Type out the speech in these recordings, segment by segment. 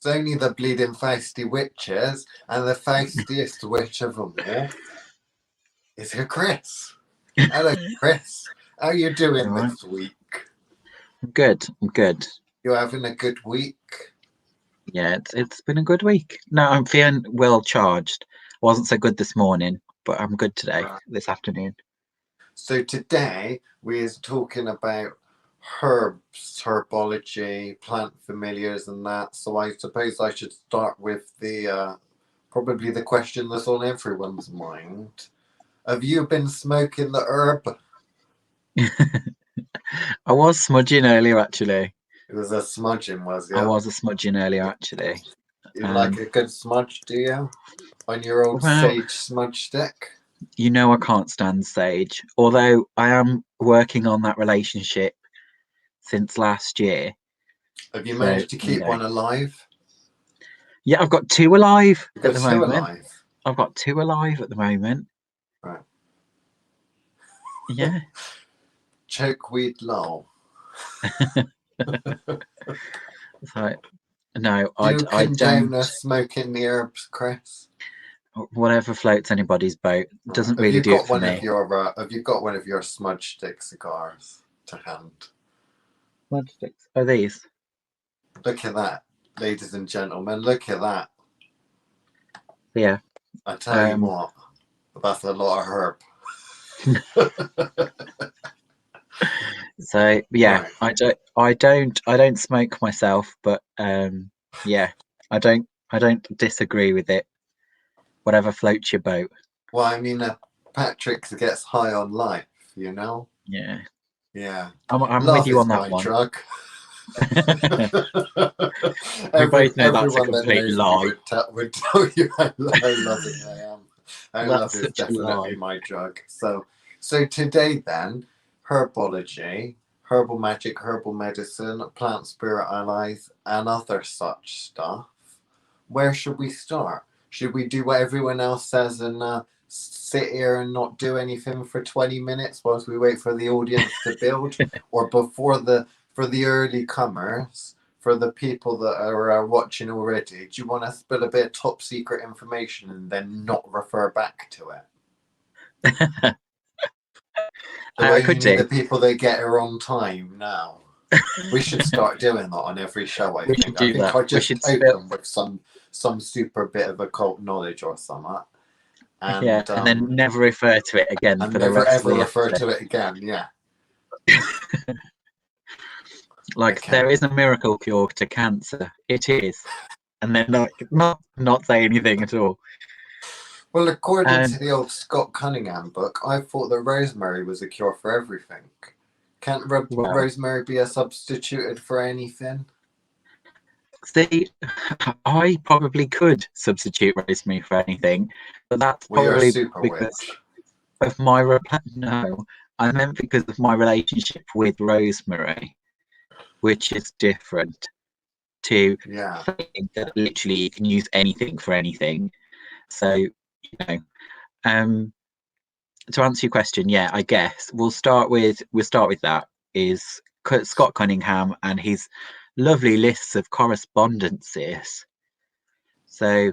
It's only the bleeding Fausty Witches, and the faustiest witch of them all is here, Chris. Hello, Chris. How are you doing this week? I'm good. I'm good. You're having a good week? Yeah, it's been a good week. No, I'm feeling well charged. Wasn't so good this morning, but I'm good today, this afternoon. So today we're talking about herbs, herbology, plant familiars and that. So I suppose I should start with the probably the question that's on everyone's mind. Have you been smoking the herb? I was smudging earlier, actually. It was a smudging, was it? I was a smudging earlier, actually. You like a good smudge, do you? On your old sage smudge stick? You know I can't stand sage. Although I am working on that relationship since last year. Have you managed to keep one alive? Yeah, I've got two alive at the moment. Alive? I've got two alive at the moment. Right. Yeah. Chokeweed lol. So, no, I don't. Smoking the herbs, Chris. Whatever floats anybody's boat. Doesn't really do it for me. Have you got one of your smudge stick cigars to hand? Smudge sticks. Oh, these. Look at that, ladies and gentlemen. Look at that. Yeah. I tell you what, that's a lot of herb. So yeah, right. I don't smoke myself, but yeah, I don't disagree with it. Whatever floats your boat. Well, I mean, Patrick gets high on life, you know. Yeah. Yeah. I'm with you on that one. Drug. We both know that's a complete lie. Would tell you how loving I am. Love is definitely my drug. So today then, herbology, herbal magic, herbal medicine, plant spirit allies, and other such stuff. Where should we start? Should we do what everyone else says and sit here and not do anything for 20 minutes whilst we wait for the audience to build? Or for the early comers, for the people that are watching already, do you want to spill a bit of top secret information and then not refer back to it? I could do. The people that get here on time now. We should start doing that on every show. I think I just open with some super bit of occult knowledge or something. And then never refer to it again for the rest of the refer to it again. Yeah. There is a miracle cure to cancer. It is, and then not say anything at all. Well, according to the old Scott Cunningham book, I thought that rosemary was a cure for everything. Can't rosemary be a substituted for anything? See, I probably could substitute rosemary for anything, but that's probably because of my no. I meant because of my relationship with rosemary, which is different to saying that literally you can use anything for anything. So, to answer your question, yeah, I guess we'll start with that is Scott Cunningham and his lovely lists of correspondences. So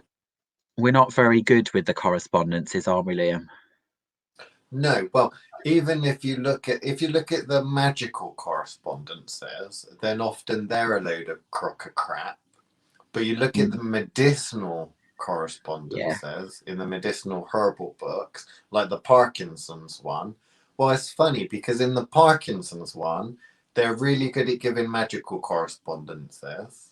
we're not very good with the correspondences, are we, Liam? No, well, even if you look at the magical correspondences, then often they're a load of crock of crap. But you look at the medicinal correspondences in the medicinal herbal books, like the Parkinson's one. Well, it's funny because in the Parkinson's one, they're really good at giving magical correspondences,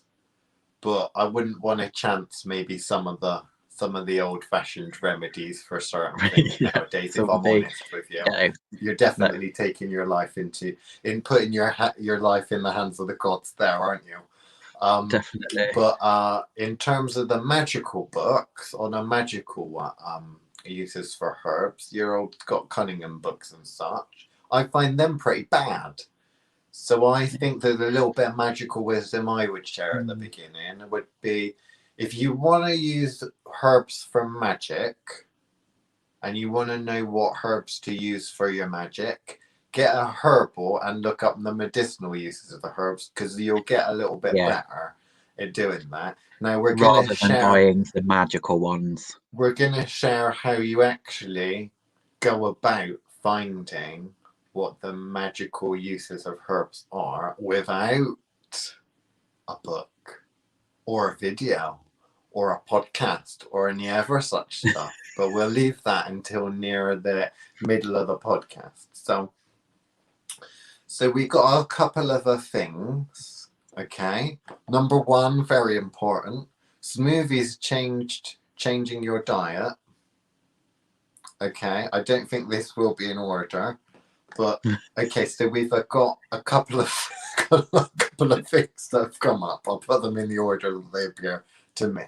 but I wouldn't want to chance maybe some of the old-fashioned remedies for certain things nowadays. If I'm honest with you, you're definitely taking your life putting your life in the hands of the gods there, aren't you? Definitely. But in terms of the magical books, on a magical uses for herbs, your old Scott Cunningham books and such, I find them pretty bad. So I think that a little bit of magical wisdom I would share at the beginning would be, if you want to use herbs for magic and you want to know what herbs to use for your magic, get a herbal and look up the medicinal uses of the herbs, because you'll get a little bit better. at doing that. Now we're going to rather than share buying the magical ones. We're going to share how you actually go about finding what the magical uses of herbs are without a book or a video or a podcast or any ever such stuff. But we'll leave that until near the middle of the podcast. So we got a couple of things. Okay. Number one, very important. Smoothies changing your diet. Okay, I don't think this will be in order, but okay. So we've got a couple of things that have come up. I'll put them in the order that they appear to me.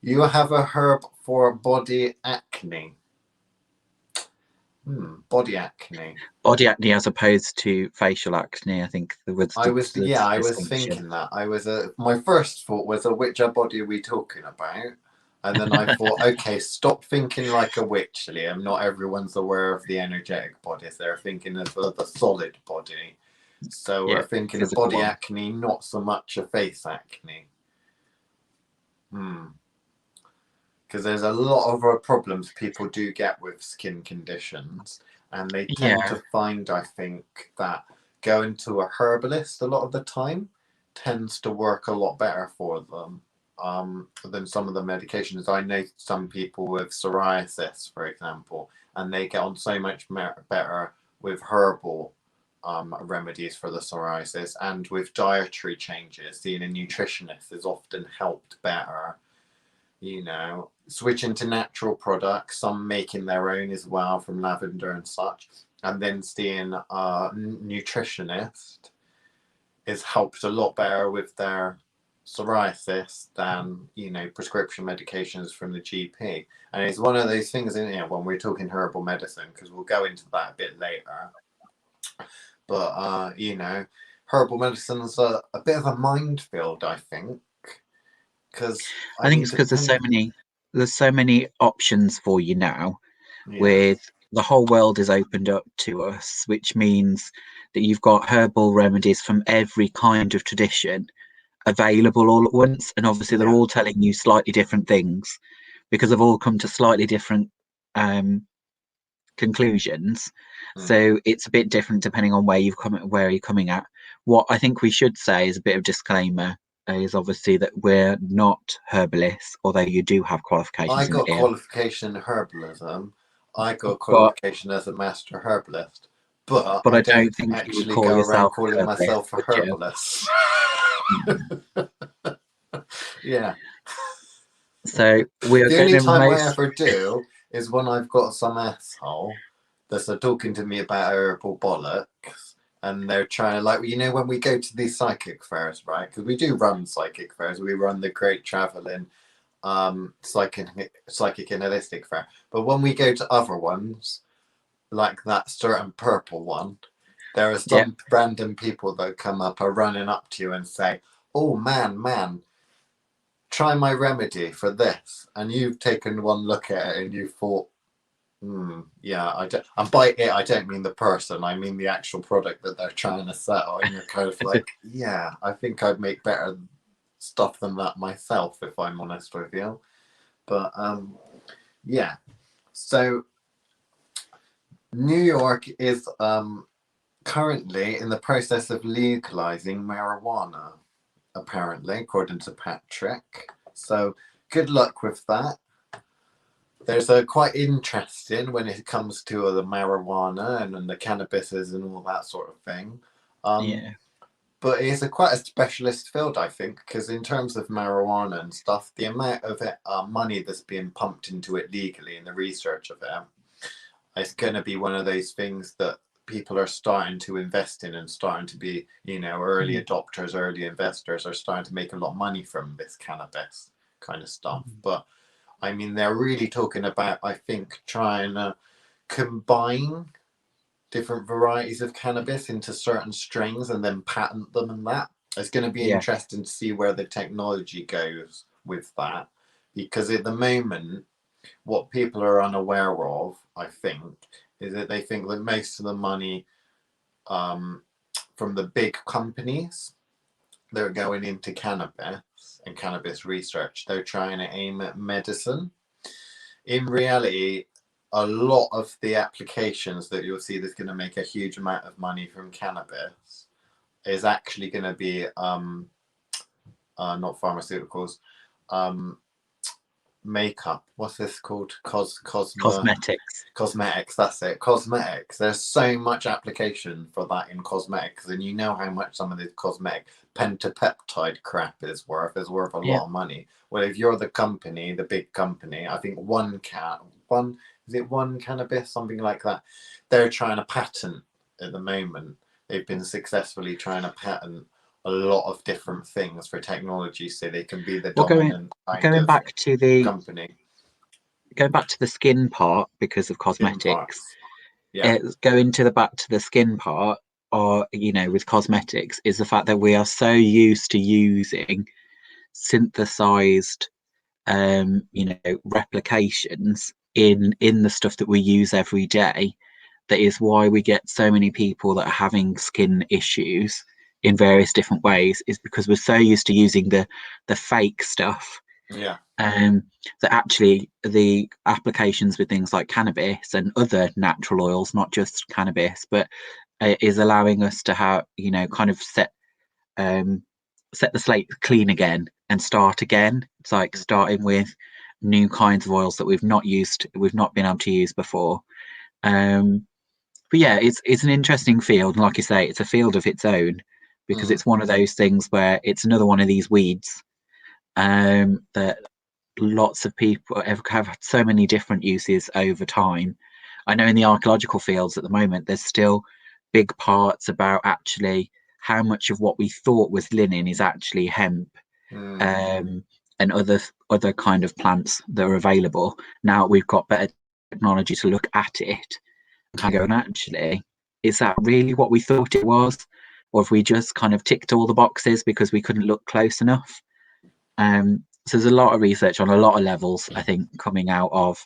You have a herb for body acne. Body acne. Body acne as opposed to facial acne. I think there was. I was thinking that. My first thought was, which body are we talking about? And then I thought, okay, stop thinking like a witch, Liam. Not everyone's aware of the energetic bodies. They're thinking of the solid body. So we're thinking of body acne, not so much a face acne. Because there's a lot of problems people do get with skin conditions. And they tend to find, I think, that going to a herbalist a lot of the time tends to work a lot better for them. Than some of the medications. I know some people with psoriasis, for example, and they get on so much better with herbal remedies for the psoriasis, and with dietary changes. Seeing a nutritionist is often helped better. You know, switching to natural products, some making their own as well from lavender and such, and then seeing a nutritionist is helped a lot better with their psoriasis than, you know, prescription medications from the GP. And it's one of those things, isn't it, when we're talking herbal medicine, because we'll go into that a bit later. But you know, herbal medicine's a bit of a minefield, I think, because I think it's because there's so many options for you now. With the whole world is opened up to us, which means that you've got herbal remedies from every kind of tradition available all at once, and obviously they're all telling you slightly different things because they've all come to slightly different conclusions. So it's a bit different depending on where you're coming at. What I think we should say is a bit of disclaimer is obviously that we're not herbalists, although you do have qualifications. I got qualification in herbalism. I got qualification as a master herbalist. But I don't think actually go around calling myself a herbalist. Yeah. So the only time I ever do is when I've got some asshole that's talking to me about herbal bollocks, and they're trying to, like, you know, when we go to these psychic fairs, right? Because we do run psychic fairs. We run the Great Traveling psychic and holistic fair. But when we go to other ones, like that certain purple one, there are some random people that come up, are running up to you and say, "Oh man, try my remedy for this." And you've taken one look at it and you thought, yeah, I don't. And by it, I don't mean the person. I mean the actual product that they're trying to sell. And you're kind of like, yeah, I think I'd make better stuff than that myself, if I'm honest with you. But yeah. So New York is currently in the process of legalizing marijuana, apparently, according to Patrick. So good luck with that. There's a quite interesting when it comes to the marijuana and the cannabises and all that sort of thing. But it's quite a specialist field, I think, because in terms of marijuana and stuff, the amount of money that's being pumped into it legally and the research of it, it's going to be one of those things that people are starting to invest in and starting to be, you know, early adopters, early investors are starting to make a lot of money from this cannabis kind of stuff. But I mean, they're really talking about, I think, trying to combine different varieties of cannabis into certain strains and then patent them and that. It's going to be interesting to see where the technology goes with that. Because at the moment, what people are unaware of, I think, is that they think that most of the money from the big companies they're going into cannabis and cannabis research. They're trying to aim at medicine. In reality, a lot of the applications that you'll see that's going to make a huge amount of money from cannabis is actually going to be not pharmaceuticals, makeup. What's this called? Cosmetics. Cosmetics, that's it. Cosmetics. There's so much application for that in cosmetics, and you know how much some of this cosmetic pentapeptide crap is worth. It's worth a lot of money. Well, if you're the company, the big company, I think one cannabis, something like that, they're trying to patent at the moment. They've been successfully trying to patent a lot of different things for technology, so they can be the dominant going back to the company. Going back to the skin part because of cosmetics. Yeah. Going to the back to the skin part, or with cosmetics, is the fact that we are so used to using synthesized replications in the stuff that we use every day. That is why we get so many people that are having skin issues in various different ways, is because we're so used to using the fake stuff. Yeah. That actually the applications with things like cannabis and other natural oils, not just cannabis, but is allowing us to have, kind of set the slate clean again and start again. It's like starting with new kinds of oils that we've not been able to use before. But yeah, it's an interesting field, and like you say, it's a field of its own, because it's one of those things where it's another one of these weeds that lots of people have had so many different uses over time. I know in the archaeological fields at the moment, there's still big parts about actually how much of what we thought was linen is actually hemp, and other kind of plants that are available. Now we've got better technology to look at it and go, and actually, is that really what we thought it was? Or have we just kind of ticked all the boxes because we couldn't look close enough? So there's a lot of research on a lot of levels, I think, coming out of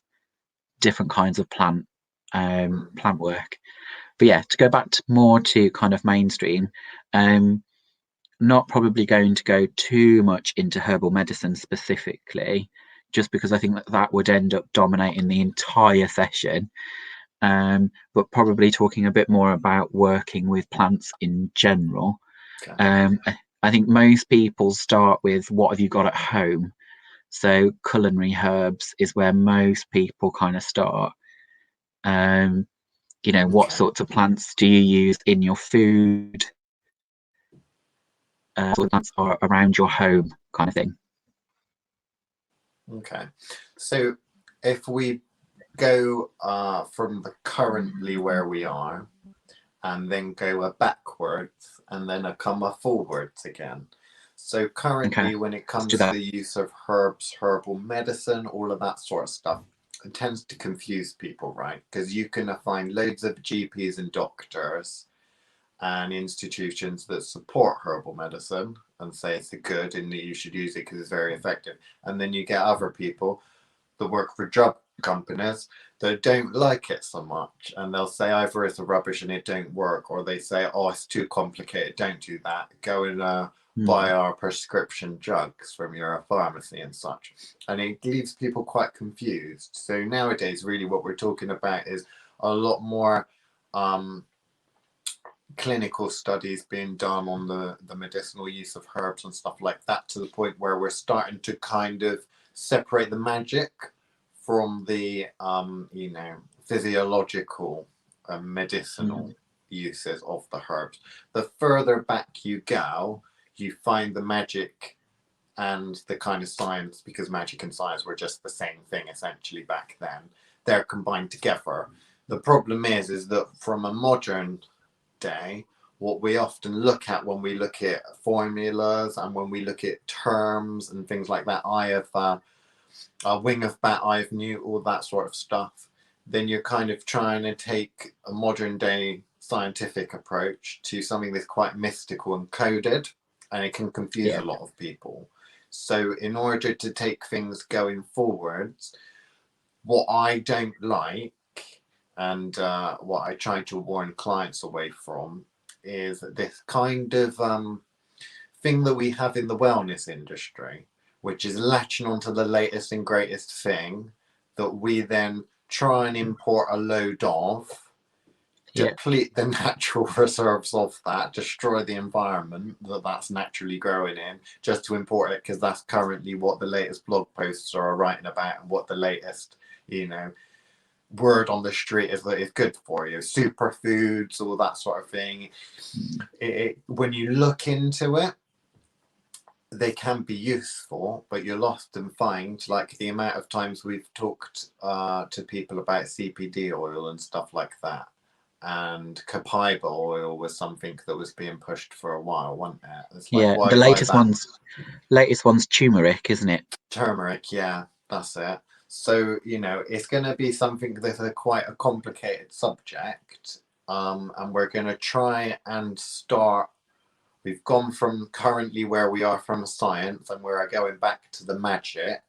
different kinds of plant work. But yeah, to go back more to kind of mainstream, not probably going to go too much into herbal medicine specifically, just because I think that would end up dominating the entire session. But probably talking a bit more about working with plants in general. Okay. I think most people start with what have you got at home. So culinary herbs is where most people kind of start. What sorts of plants do you use in your food? What plants are around your home, kind of thing. Okay, so if we go from the currently where we are, and then go backwards, and then come forwards again. So currently, when it comes to the use of herbs, herbal medicine, all of that sort of stuff, it tends to confuse people, right? Because you can find loads of GPs and doctors and institutions that support herbal medicine and say it's good and that you should use it because it's very effective. And then you get other people that work for drug companies that don't like it so much, and they'll say either it's a rubbish and it don't work, or they say, oh, it's too complicated, don't do that, go and buy our prescription drugs from your pharmacy and such. And it leaves people quite confused. So nowadays, really what we're talking about is a lot more clinical studies being done on the medicinal use of herbs and stuff like that, to the point where we're starting to kind of separate the magic from the physiological medicinal uses of the herbs. The further back you go, you find the magic and the kind of science, because magic and science were just the same thing essentially back then. They're combined together. The problem is that from a modern day, what we often look at when we look at formulas and when we look at terms and things like that, eye of a wing of bat, eye of newt, all that sort of stuff, then you're kind of trying to take a modern day scientific approach to something that's quite mystical and coded, and it can confuse a lot of people. So in order to take things going forwards, what I don't like, and what I try to warn clients away from, is this kind of thing that we have in the wellness industry, which is latching onto the latest and greatest thing that we then try and import a load of, deplete the natural reserves of that, destroy the environment that that's naturally growing in, just to import it, because that's currently what the latest blog posts are writing about, and what the latest, you know, word on the street is that it's good for you. Superfoods, all that sort of thing. When you look into it, they can be useful, but you'll often find, like the amount of times we've talked to people about CBD oil and stuff like that, and copaiba oil was something that was being pushed for a while, wasn't it? It's like, the latest one's turmeric, isn't it? Turmeric, yeah, that's it. So, you know, it's going to be something that's quite a complicated subject, and we're going to try and start. We've gone from currently where we are from science, and we're going back to the magic.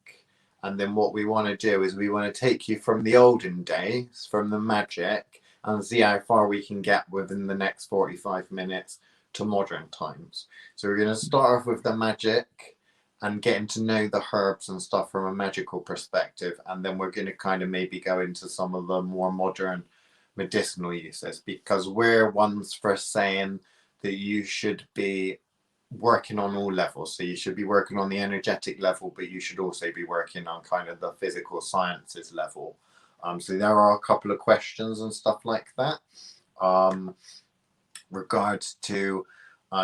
And then what we want to do is we want to take you from the olden days, from the magic, and see how far we can get within the next 45 minutes to modern times. So we're going to start off with the magic and getting to know the herbs and stuff from a magical perspective. And then we're going to kind of maybe go into some of the more modern medicinal uses, because we're ones for saying that you should be working on all levels. So you should be working on the energetic level, but you should also be working on kind of the physical sciences level. So there are a couple of questions and stuff like that. Regards to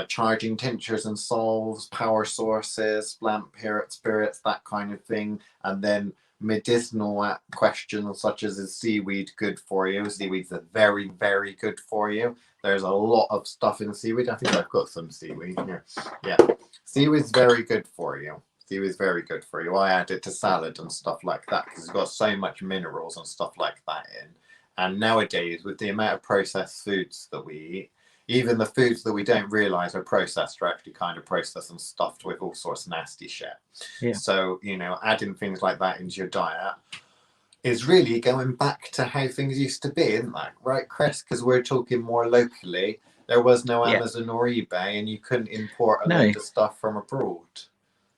charging tinctures and salves, power sources, lamp spirits, that kind of thing. And then medicinal questions such as, is seaweed good for you? Seaweeds are very, very good for you. There's a lot of stuff in seaweed. I think I've got some seaweed here. Yeah, seaweed's very good for you. Seaweed's very good for you. I add it to salad and stuff like that because it's got so much minerals and stuff like that in. And nowadays, with the amount of processed foods that we eat, even the foods that we don't realize are processed are actually kind of processed and stuffed with all sorts of nasty shit. Yeah. So, you know, adding things like that into your diet is really going back to how things used to be, isn't that right, Chris? Because we're talking more locally. There was no Amazon or eBay, and you couldn't import a load of stuff from abroad.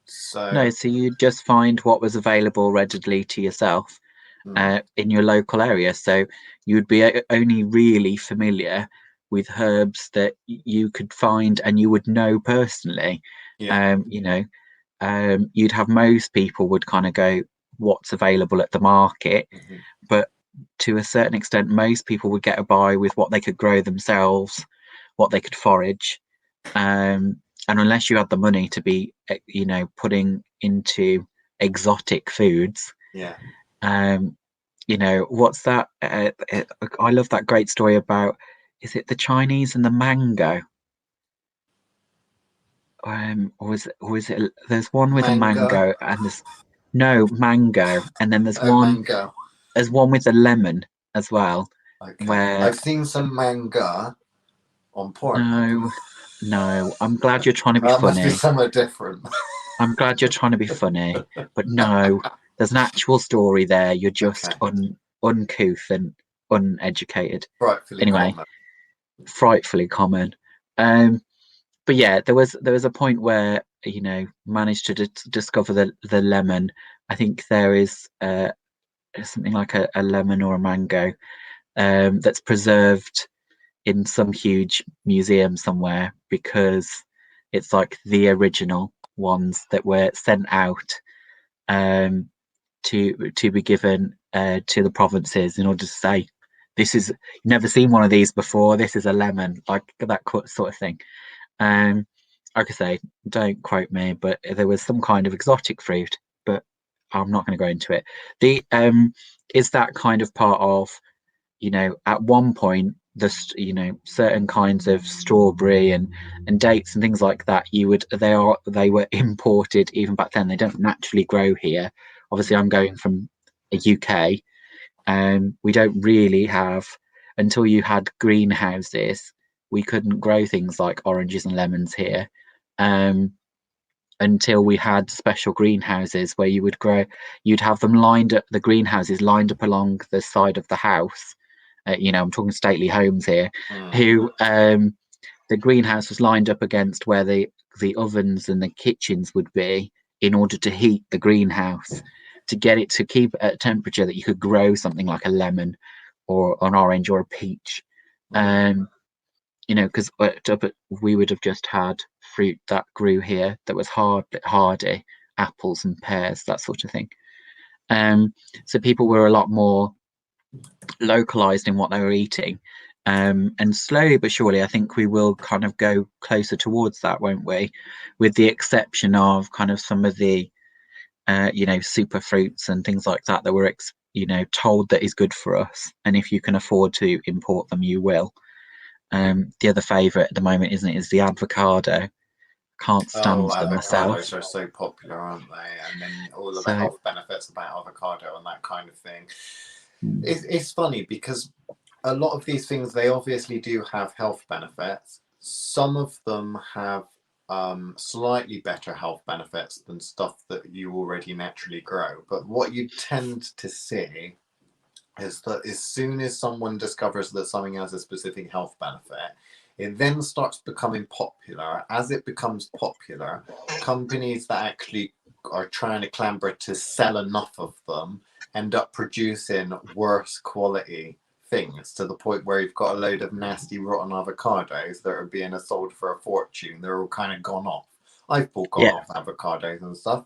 So you just find what was available readily to yourself in your local area. So you'd be only really familiar with herbs that you could find and you would know personally. You know, you'd have most people would kind of go, what's available at the market, but to a certain extent most people would get by with what they could grow themselves, what they could forage, and unless you had the money to be, you know, putting into exotic foods, you know, what's that? I love that great story about, is it the Chinese and the mango? Or is it? There's one with a mango, and there's mango, and then there's one. Mango. There's one with a lemon as well. Okay. Where I've seen some manga on porn. No. I'm glad you're trying to be funny. Must be somewhere different. I'm glad you're trying to be funny, but no, there's an actual story there. You're just uncouth and uneducated. Frightfully common. But yeah, there was a point where, you know, managed to discover the lemon. I think there is something like a lemon or a mango that's preserved in some huge museum somewhere, because it's like the original ones that were sent out to be given to the provinces in order to say, this is, you've never seen one of these before, this is a lemon, like that sort of thing. Like I say, don't quote me, but there was some kind of exotic fruit, but I'm not going to go into it. The is that kind of part of, you know, at one point, you know, certain kinds of strawberry and dates and things like that, they were imported even back then. They don't naturally grow here. Obviously, I'm going from a UK, and we don't really have, until you had greenhouses, we couldn't grow things like oranges and lemons here, until we had special greenhouses where you'd have them the greenhouses lined up along the side of the house. You know, I'm talking stately homes here, who the greenhouse was lined up against where the the ovens and the kitchens would be in order to heat the greenhouse, to get it to keep at a temperature that you could grow something like a lemon or an orange or a peach. You know, because we would have just had fruit that grew here that was hardy, apples and pears, that sort of thing. So people were a lot more localized in what they were eating. And slowly but surely, I think we will kind of go closer towards that, won't we? With the exception of kind of some of the, you know, super fruits and things like that that we're, you know, told that is good for us. And if you can afford to import them, you will. The other favourite at the moment, isn't it, is the avocado. Can't stand them myself. Avocados are so popular, aren't they? And then all of the health benefits about avocado and that kind of thing. It's funny because a lot of these things, they obviously do have health benefits. Some of them have slightly better health benefits than stuff that you already naturally grow. But what you tend to see is that as soon as someone discovers that something has a specific health benefit, it then starts becoming popular. As it becomes popular, companies that actually are trying to clamber to sell enough of them end up producing worse quality things, to the point where you've got a load of nasty rotten avocados that are being sold for a fortune. They're all kind of gone off. I've bought off avocados and stuff.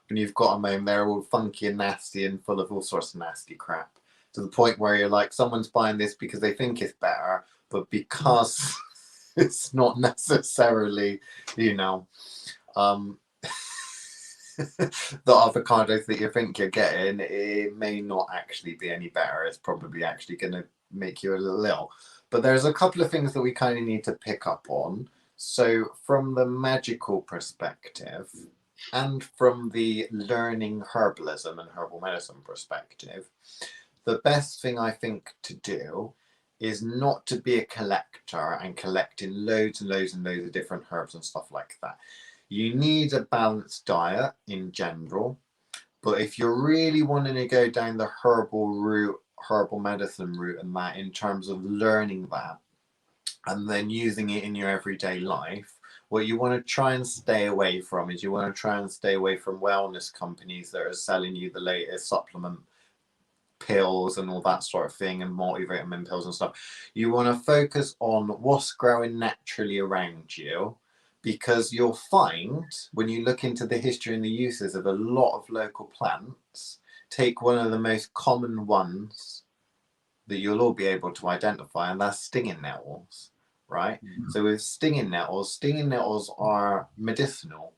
When you've got them home, they're all funky and nasty and full of all sorts of nasty crap. To the point where you're like, someone's buying this because they think it's better, but because it's not necessarily, you know, the avocados that you think you're getting, it may not actually be any better. It's probably actually going to make you a little ill. But there's a couple of things that we kind of need to pick up on. So from the magical perspective and from the learning herbalism and herbal medicine perspective, the best thing I think to do is not to be a collector and collecting loads and loads and loads of different herbs and stuff like that. You need a balanced diet in general, but if you're really wanting to go down the herbal route, herbal medicine route, and that in terms of learning that and then using it in your everyday life, what you want to try and stay away from is you want to try and stay away from wellness companies that are selling you the latest supplement pills and all that sort of thing, and multivitamin pills and stuff. You want to focus on what's growing naturally around you, because you'll find when you look into the history and the uses of a lot of local plants, take one of the most common ones that you'll all be able to identify, and that's stinging nettles, right? So with stinging nettles are medicinal.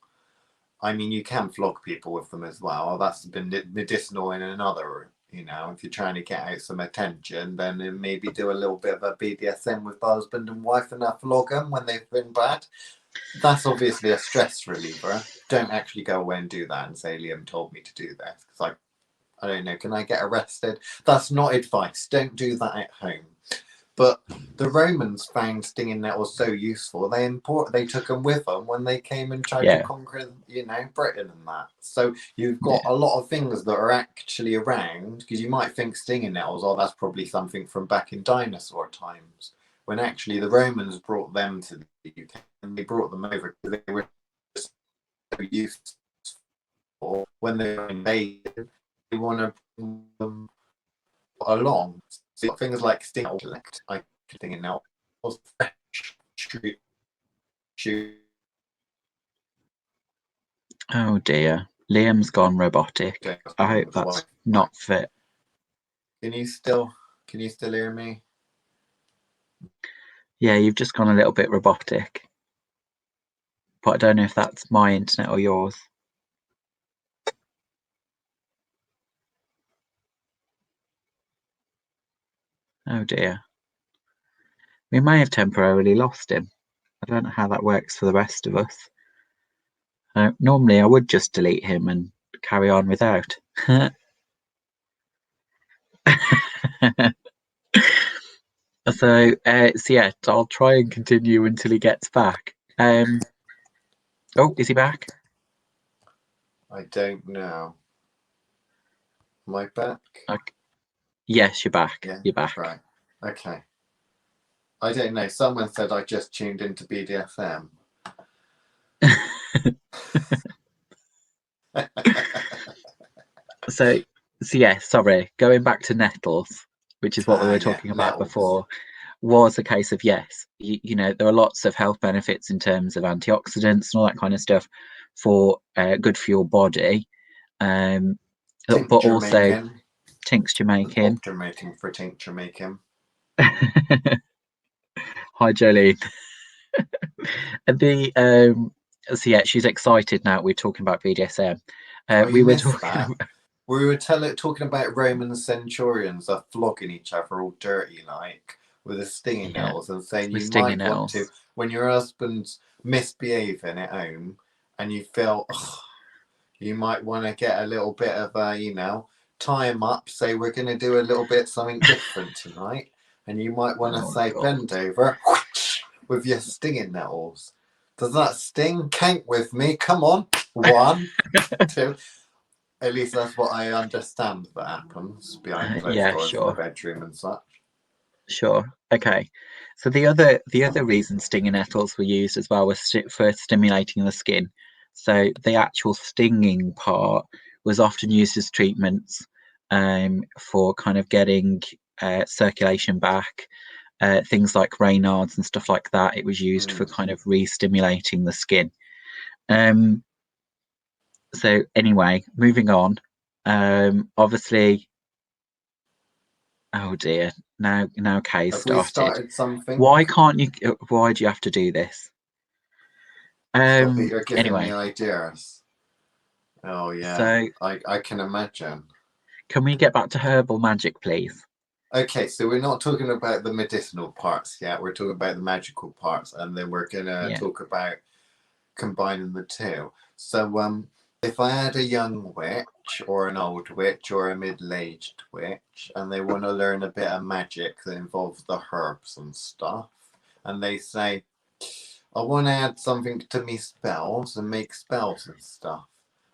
I mean, you can flog people with them as well. That's been medicinal in another. You know, if you're trying to get out some attention, then maybe do a little bit of a BDSM with the husband and wife and flog them when they've been bad. That's obviously a stress reliever. Don't actually go away and do that and say, Liam told me to do this. Because I don't know, can I get arrested? That's not advice. Don't do that at home. But the Romans found stinging nettles so useful, they took them with them when they came and tried to conquer, you know, Britain and that. So you've got a lot of things that are actually around, because you might think stinging nettles, oh, that's probably something from back in dinosaur times, when actually the Romans brought them to the UK, and they brought them over because they were so useful. When they were invaded, they want to bring them along. So things like sting collect, I think now was fresh shoot. Oh dear, Liam's gone robotic. I hope that's not fit. Can you still hear me? Yeah, you've just gone a little bit robotic, but I don't know if that's my internet or yours. Oh dear. We may have temporarily lost him. I don't know how that works for the rest of us. Normally I would just delete him and carry on without. So yeah, I'll try and continue until he gets back. Oh, is he back? I don't know. Am I back? Okay. Yes, you're back. Yeah, you're back. Right. Okay. I don't know. Someone said I just tuned into BDSM. So yeah, sorry. Going back to nettles, which is what we were talking about Nettles. before, was a case of yes, you know, there are lots of health benefits in terms of antioxidants and all that kind of stuff for good for your body, but Tincture also making. tincture making. Optimating for tincture making. Hi, Jolene. And so yeah, she's excited now. We're talking about BDSM. We You were missed talking that. We were talking about Roman centurions are flogging each other all dirty like with the stinging nettles and saying you might want to, when your husband's misbehaving at home and you feel you might want to get a little bit of tie him up, say we're going to do a little bit something different tonight, and you might want to say bend over with your stinging nettles. Does that sting? Count with me. Come on. 1, 2. At least that's what I understand that happens behind closed doors in the bedroom and such. Sure. Okay. So the other reason stinging nettles were used as well was for stimulating the skin. So the actual stinging part was often used as treatments for kind of getting circulation back. Things like Raynaud's and stuff like that. It was used for kind of re-stimulating the skin. So anyway, moving on. Obviously, oh dear. Now Kay's started something? Why can't you? Why do you have to do this? Stop it! You're giving me ideas. Oh yeah, so I can imagine. Can we get back to herbal magic, please? Okay, so we're not talking about the medicinal parts yet. We're talking about the magical parts, and then we're gonna talk about combining the two. So, if I had a young witch or an old witch or a middle-aged witch and they want to learn a bit of magic that involves the herbs and stuff, and they say, I want to add something to me spells and make spells and stuff,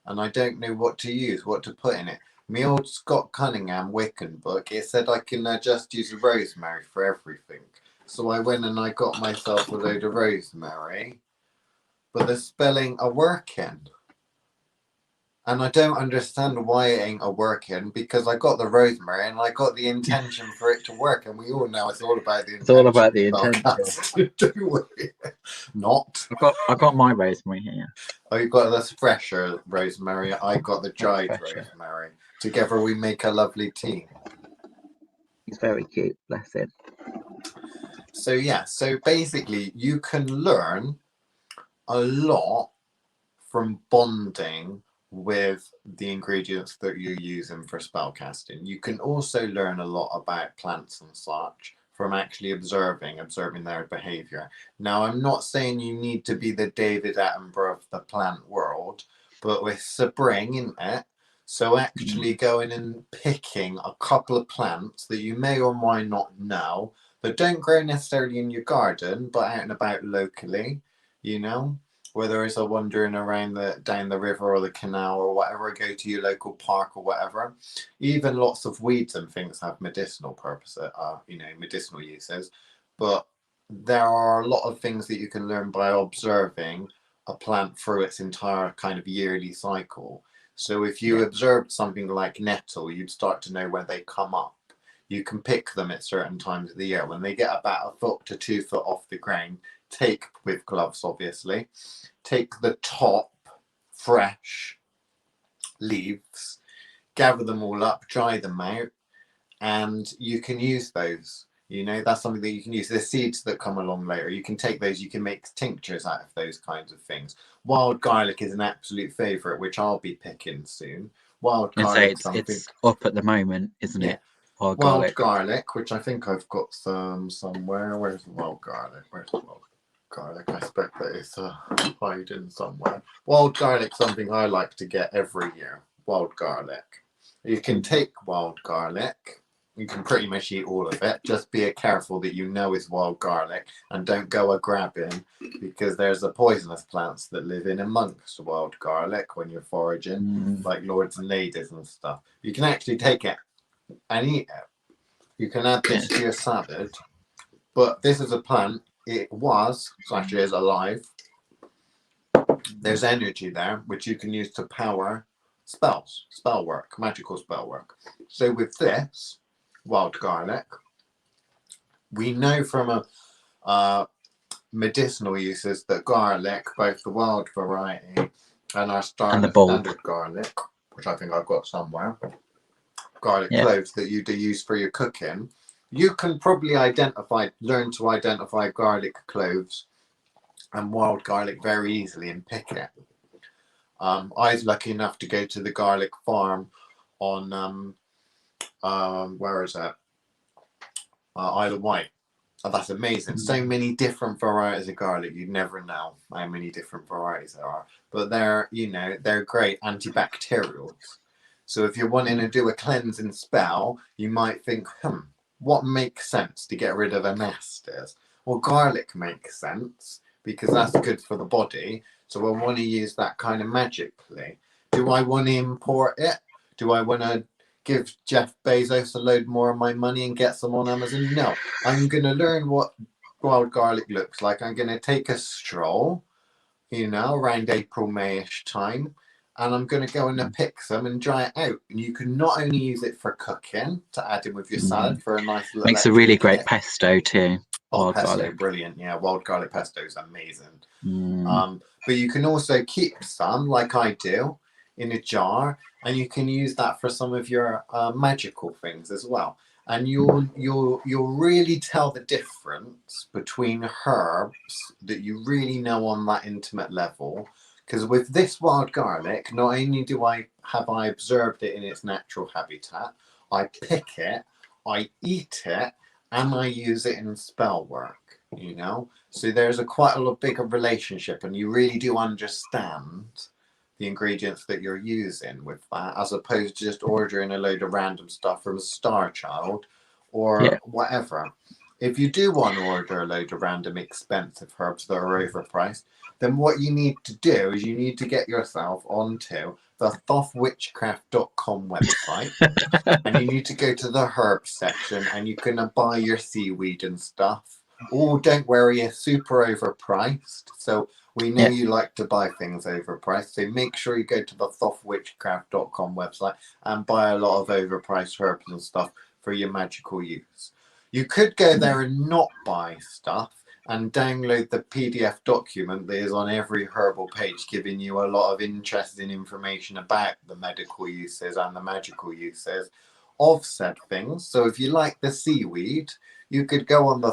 and I don't know what to use, what to put in it. My old Scott Cunningham Wiccan book, it said I can just use rosemary for everything. So I went and I got myself a load of rosemary, but the spelling are working. And I don't understand why it ain't a working, because I got the rosemary and I got the intention for it to work, and we all know it's all about the intention. It's all about the intention. Do we? Not. I got my rosemary here. Oh, you got this fresher rosemary. I got the dried rosemary. Together we make a lovely team. He's very cute, bless him. So yeah, so basically you can learn a lot from bonding with the ingredients that you're using for spellcasting. You can also learn a lot about plants and such from actually observing their behavior. Now, I'm not saying you need to be the David Attenborough of the plant world, but with spring, isn't it? So actually going and picking a couple of plants that you may or might not know, that don't grow necessarily in your garden, but out and about locally, whether it's a wandering around down the river or the canal or whatever, go to your local park or whatever. Even lots of weeds and things have medicinal purposes, medicinal uses. But there are a lot of things that you can learn by observing a plant through its entire kind of yearly cycle. So if you observed something like nettle, you'd start to know when they come up. You can pick them at certain times of the year. When they get about 1 foot to 2 foot off the ground, take, with gloves obviously, take the top fresh leaves, gather them all up, dry them out, and you can use those. That's something that you can use. The seeds that come along later, you can take those, you can make tinctures out of those kinds of things. Wild garlic is an absolute favourite, which I'll be picking soon. Wild garlic, it's up at the moment, isn't it? Wild garlic, which I think I've got some somewhere. Where's the wild garlic? I expect that it's hiding somewhere. Wild garlic, something I like to get every year. Wild garlic. You can take wild garlic. You can pretty much eat all of it. Just be careful that it's wild garlic and don't go a grabbing, because there's the poisonous plants that live in amongst wild garlic when you're foraging, like lords and ladies and stuff. You can actually take it and eat it. You can add this to your salad, but this is a plant. It was, / is alive, there's energy there, which you can use to power spells, spell work, magical spell work. So with this wild garlic, we know from a medicinal uses that garlic, both the wild variety and our standard garlic, which I think I've got somewhere, garlic cloves that you do use for your cooking, you can probably learn to identify garlic cloves and wild garlic very easily and pick it. I was lucky enough to go to the garlic farm on where is it? Isle of Wight. Oh, that's amazing. So many different varieties of garlic. You'd never know how many different varieties there are. But they're, they're great antibacterials. So if you're wanting to do a cleansing spell, you might think, what makes sense to get rid of a nasties? Well, garlic makes sense because that's good for the body. So I want to use that kind of magically. Do I want to import it? Do I want to give Jeff Bezos a load more of my money and get some on Amazon? No, I'm going to learn what wild garlic looks like. I'm going to take a stroll, around April, May-ish time, and I'm going to go and pick some and dry it out. And you can not only use it for cooking to add in with your salad for a nice little makes a really great pesto too. Wild pesto, garlic. Brilliant. Yeah, wild garlic pesto is amazing. But you can also keep some, like I do, in a jar, and you can use that for some of your magical things as well. And you'll really tell the difference between herbs that you really know on that intimate level. Because with this wild garlic, not only have I observed it in its natural habitat, I pick it, I eat it, and I use it in spell work. So there's quite a lot bigger relationship, and you really do understand the ingredients that you're using with that, as opposed to just ordering a load of random stuff from a Star Child or whatever. If you do want to order a load of random expensive herbs that are overpriced, then what you need to do is you need to get yourself onto the thothwitchcraft.com website and you need to go to the herbs section and you can buy your seaweed and stuff. Oh, don't worry, it's super overpriced. So we know you like to buy things overpriced. So make sure you go to the thothwitchcraft.com website and buy a lot of overpriced herbs and stuff for your magical use. You could go there and not buy stuff and download the PDF document that is on every herbal page, giving you a lot of interesting information about the medical uses and the magical uses of said things. So if you like the seaweed, you could go on the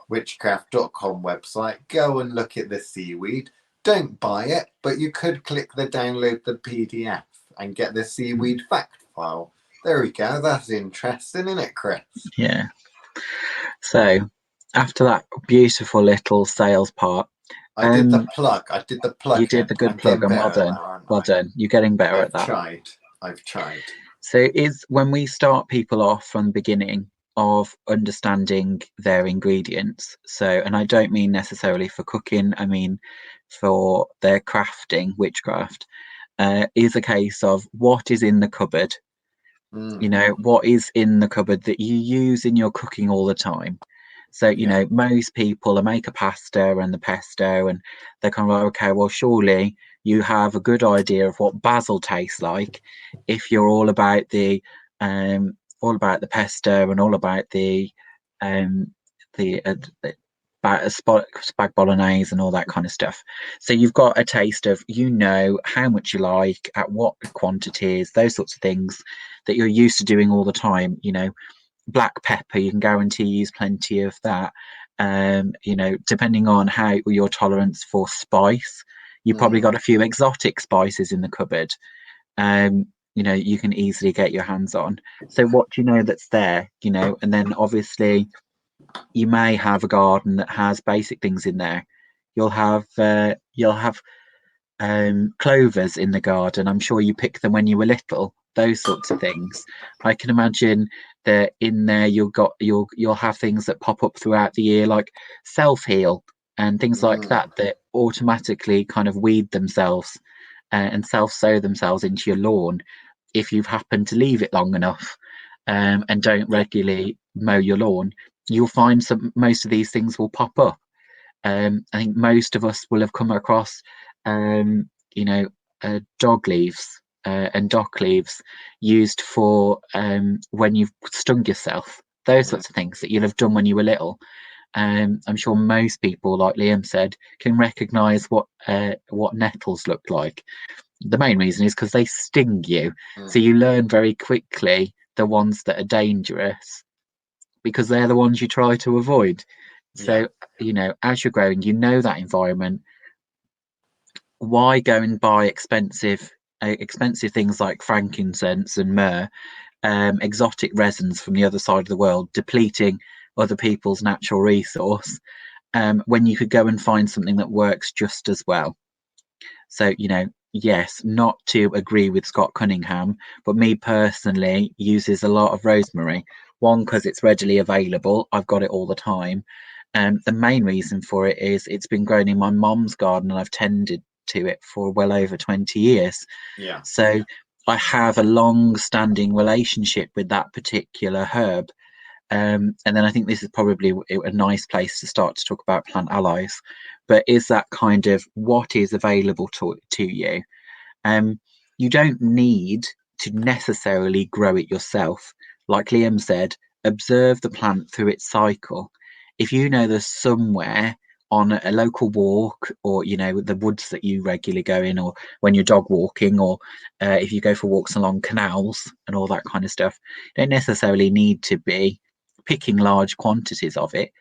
thothwitchcraft.com website, go and look at the seaweed. Don't buy it, but you could click the download the PDF and get the seaweed fact file. There we go. That's interesting, isn't it, Chris? Yeah. So after that beautiful little sales part, I did the plug. You did the good plug, and well done. Well done. You're getting better at that. I've tried. So when we start people off from the beginning of understanding their ingredients. So, and I don't mean necessarily for cooking, I mean for their crafting, witchcraft, is a case of what is in the cupboard. What is in the cupboard that you use in your cooking all the time. So, most people make a pasta and the pesto, and they're kind of like, okay, well, surely you have a good idea of what basil tastes like if you're all about the pesto and all about the spag bolognese and all that kind of stuff. So you've got a taste of, how much you like, at what quantities, those sorts of things that you're used to doing all the time. Black pepper, you can guarantee use plenty of that. Depending on how your tolerance for spice, you've probably got a few exotic spices in the cupboard. You can easily get your hands on. So what do you know that's there? And then obviously you may have a garden that has basic things in there. You'll have clovers in the garden. I'm sure you picked them when you were little. Those sorts of things. I can imagine that in there you'll have things that pop up throughout the year, like self-heal and things like that automatically kind of weed themselves and self-sow themselves into your lawn if you've happened to leave it long enough and don't regularly mow your lawn. You'll find most of these things will pop up. I think most of us will have come across you know, dog leaves and dock leaves used for when you've stung yourself. Those sorts of things that you'll have done when you were little. I'm sure most people, like Liam said, can recognise what nettles look like. The main reason is because they sting you, so you learn very quickly the ones that are dangerous because they're the ones you try to avoid. So you know, as you're growing, you know that environment. Why go and buy expensive things like frankincense and myrrh, exotic resins from the other side of the world, depleting other people's natural resource, when you could go and find something that works just as well? So, you know, yes, not to agree with Scott Cunningham, but me personally uses a lot of rosemary. One, because it's readily available. I've got it all the time. The main reason for it is it's been grown in my mom's garden and I've tended to it for well over 20 years. So I have a long-standing relationship with that particular herb. And then I think this is probably a nice place to start to talk about plant allies. But is that kind of what is available to you? You don't need to necessarily grow it yourself. Like Liam said, observe the plant through its cycle. If you know there's somewhere on a local walk, or you know the woods that you regularly go in, or when you're dog walking, or if you go for walks along canals and all that kind of stuff, you don't necessarily need to be picking large quantities of it.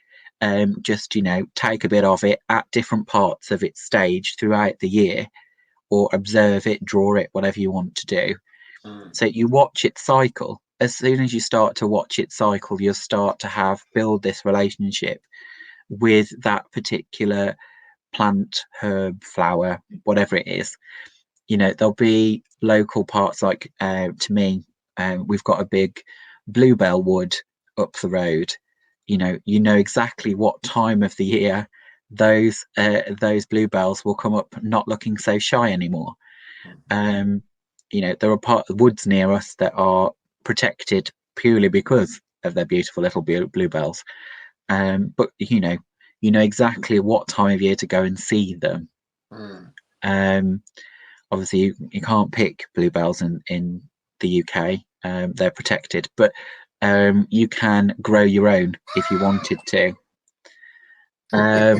Just, you know, take a bit of it at different parts of its stage throughout the year, or observe it, draw it, whatever you want to do. So you watch it cycle. As soon as you start to watch it cycle, you'll start to build this relationship with that particular plant, herb, flower, whatever it is. You know, there'll be local parts like, to me, we've got a big bluebell wood up the road. You know exactly what time of the year those bluebells will come up not looking so shy anymore. You know, there are woods near us that are protected purely because of their beautiful little bluebells. But you know exactly what time of year to go and see them. Obviously, you can't pick bluebells in the UK. They're protected, but you can grow your own if you wanted to. No,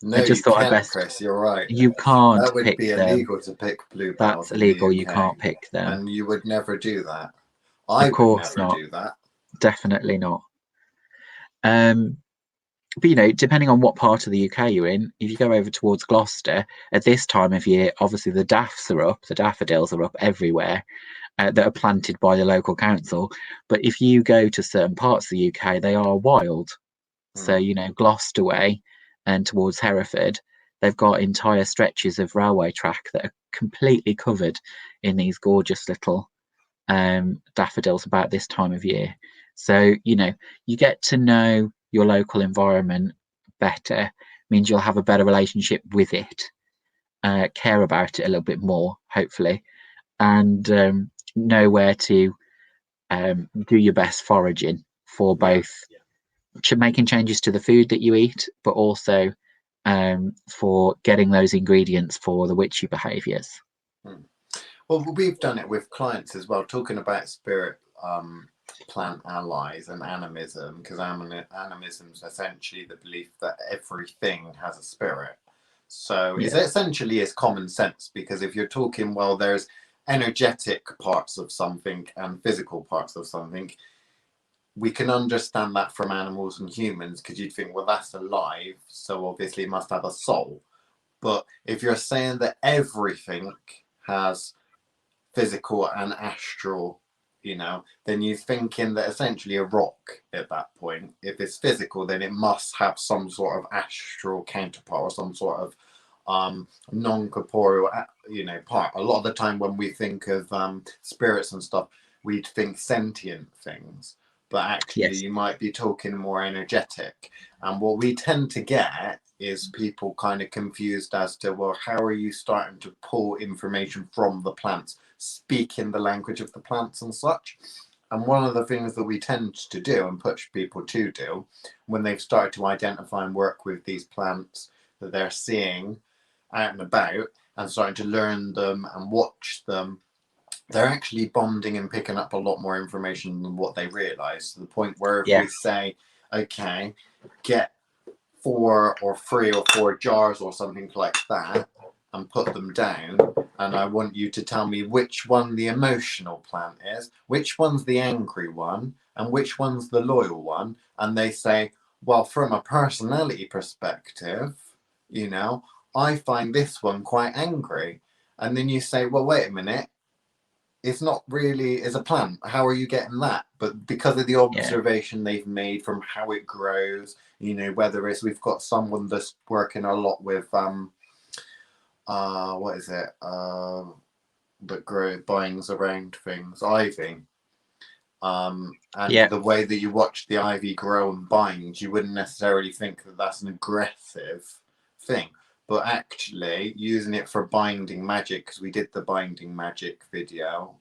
you can't, Chris. You're right. You can't. That would pick be them. illegal to pick bluebells. That's illegal. In the UK, you can't pick them, and you would never do that. Of course would never not. do that. Definitely not. But you know, depending on what part of the UK you're in, if you go over towards Gloucester at this time of year, obviously the daffs are up, the daffodils are up everywhere, that are planted by the local council. But if you go to certain parts of the UK, they are wild. So, you know, Gloucester way and towards Hereford, they've got entire stretches of railway track that are completely covered in these gorgeous little daffodils about this time of year. So, you know, you get to know your local environment better, means you'll have a better relationship with it, care about it a little bit more, hopefully, and know where to do your best foraging for both making changes to the food that you eat, but also for getting those ingredients for the witchy behaviours. Well, we've done it with clients as well, talking about spirit plant allies and animism, because animism is essentially the belief that everything has a spirit. So it essentially is common sense, because if you're talking, well, there's energetic parts of something and physical parts of something, we can understand that from animals and humans, because you'd think, well, that's alive, so obviously it must have a soul. But if you're saying that everything has physical and astral, you know, then you're thinking that essentially a rock at that point, if it's physical, then it must have some sort of astral counterpart or some sort of non-corporeal, you know, part. A lot of the time when we think of spirits and stuff, we'd think sentient things, but actually you might be talking more energetic. And what we tend to get is people kind of confused as to, well, how are you starting to pull information from the plants, speaking the language of the plants and such? And one of the things that we tend to do and push people to do when they've started to identify and work with these plants that they're seeing out and about and starting to learn them and watch them, they're actually bonding and picking up a lot more information than what they realize, to the point where if we say, okay, get 4 or 3 or 4 jars or something like that and put them down, and I want you to tell me which one the emotional plant is, which one's the angry one, and which one's the loyal one, and they say, well, from a personality perspective, you know, I find this one quite angry. And then you say, well, wait a minute, it's not really as a plant. How are you getting that? But because of the observation they've made from how it grows, you know, whether it's, we've got someone that's working a lot with what is it? That grow binds around things, ivy. And the way that you watch the ivy grow and bind, you wouldn't necessarily think that that's an aggressive thing. But actually, using it for binding magic, because we did the binding magic video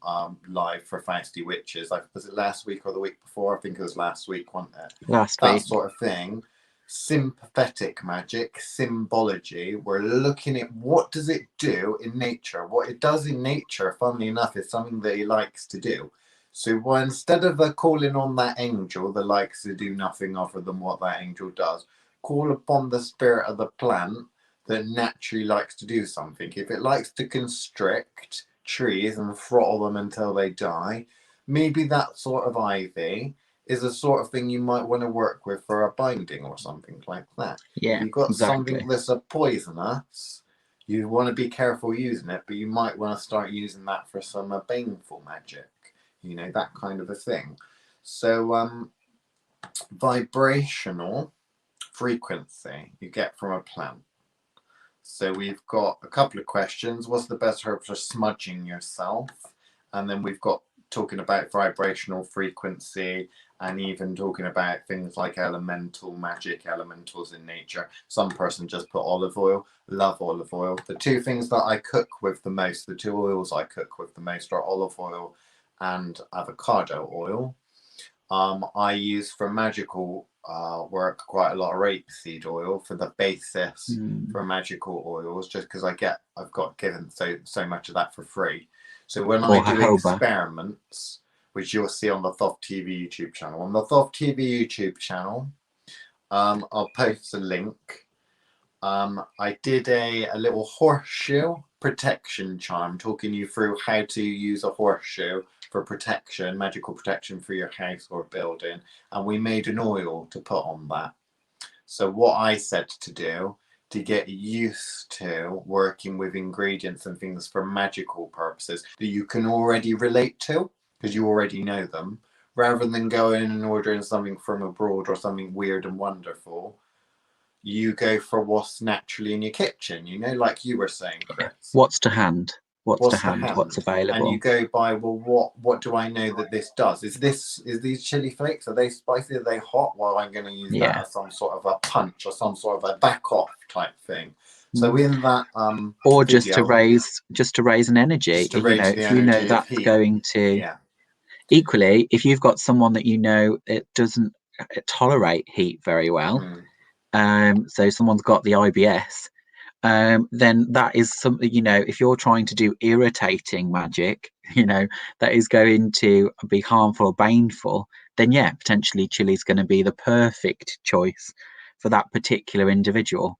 live for Fausty Witches. Like, was it last week or the week before? I think it was last week, wasn't it? Last week. That sort of thing. Sympathetic magic, symbology. We're looking at what does it do in nature. What it does in nature, funnily enough, is something that he likes to do. So instead of calling on that angel that likes to do nothing other than what that angel does, call upon the spirit of the plant that naturally likes to do something. If it likes to constrict trees and throttle them until they die, maybe that sort of ivy is a sort of thing you might want to work with for a binding or something like that. Yeah, if you've got exactly. something that's a poisonous, you want to be careful using it, but you might want to start using that for some baneful magic, you know, that kind of a thing. So vibrational frequency you get from a plant. So we've got a couple of questions. What's the best herb for smudging yourself? And then we've got talking about vibrational frequency, and even talking about things like elemental magic, elementals in nature. Some person just put olive oil. Love olive oil. The 2 things that I cook with the most, the 2 oils I cook with the most, are olive oil and avocado oil. I use for magical work quite a lot of rapeseed oil for the basis for magical oils, just because I've got given so much of that for free. So when I do experiments, which you'll see on the Thoth TV YouTube channel, I'll post a link. I did a little horseshoe protection charm, talking you through how to use a horseshoe for protection, magical protection for your house or building, and we made an oil to put on that. So what I said to do to get used to working with ingredients and things for magical purposes that you can already relate to because you already know them, rather than going and ordering something from abroad or something weird and wonderful, you go for what's naturally in your kitchen, you know, like you were saying, Chris. What's to hand? What's to hand? What's available? And you go by, well, what do I know that this does? Is these chili flakes, are they spicy? Are they hot? Well, I'm going to use that as some sort of a punch or some sort of a back off type thing. So in that or video, just to raise an energy, you know, if you know that's going to equally, if you've got someone that you know it doesn't tolerate heat very well, so someone's got the IBS, then that is something, you know, if you're trying to do irritating magic, you know, that is going to be harmful or baneful, then yeah, potentially chili's going to be the perfect choice for that particular individual.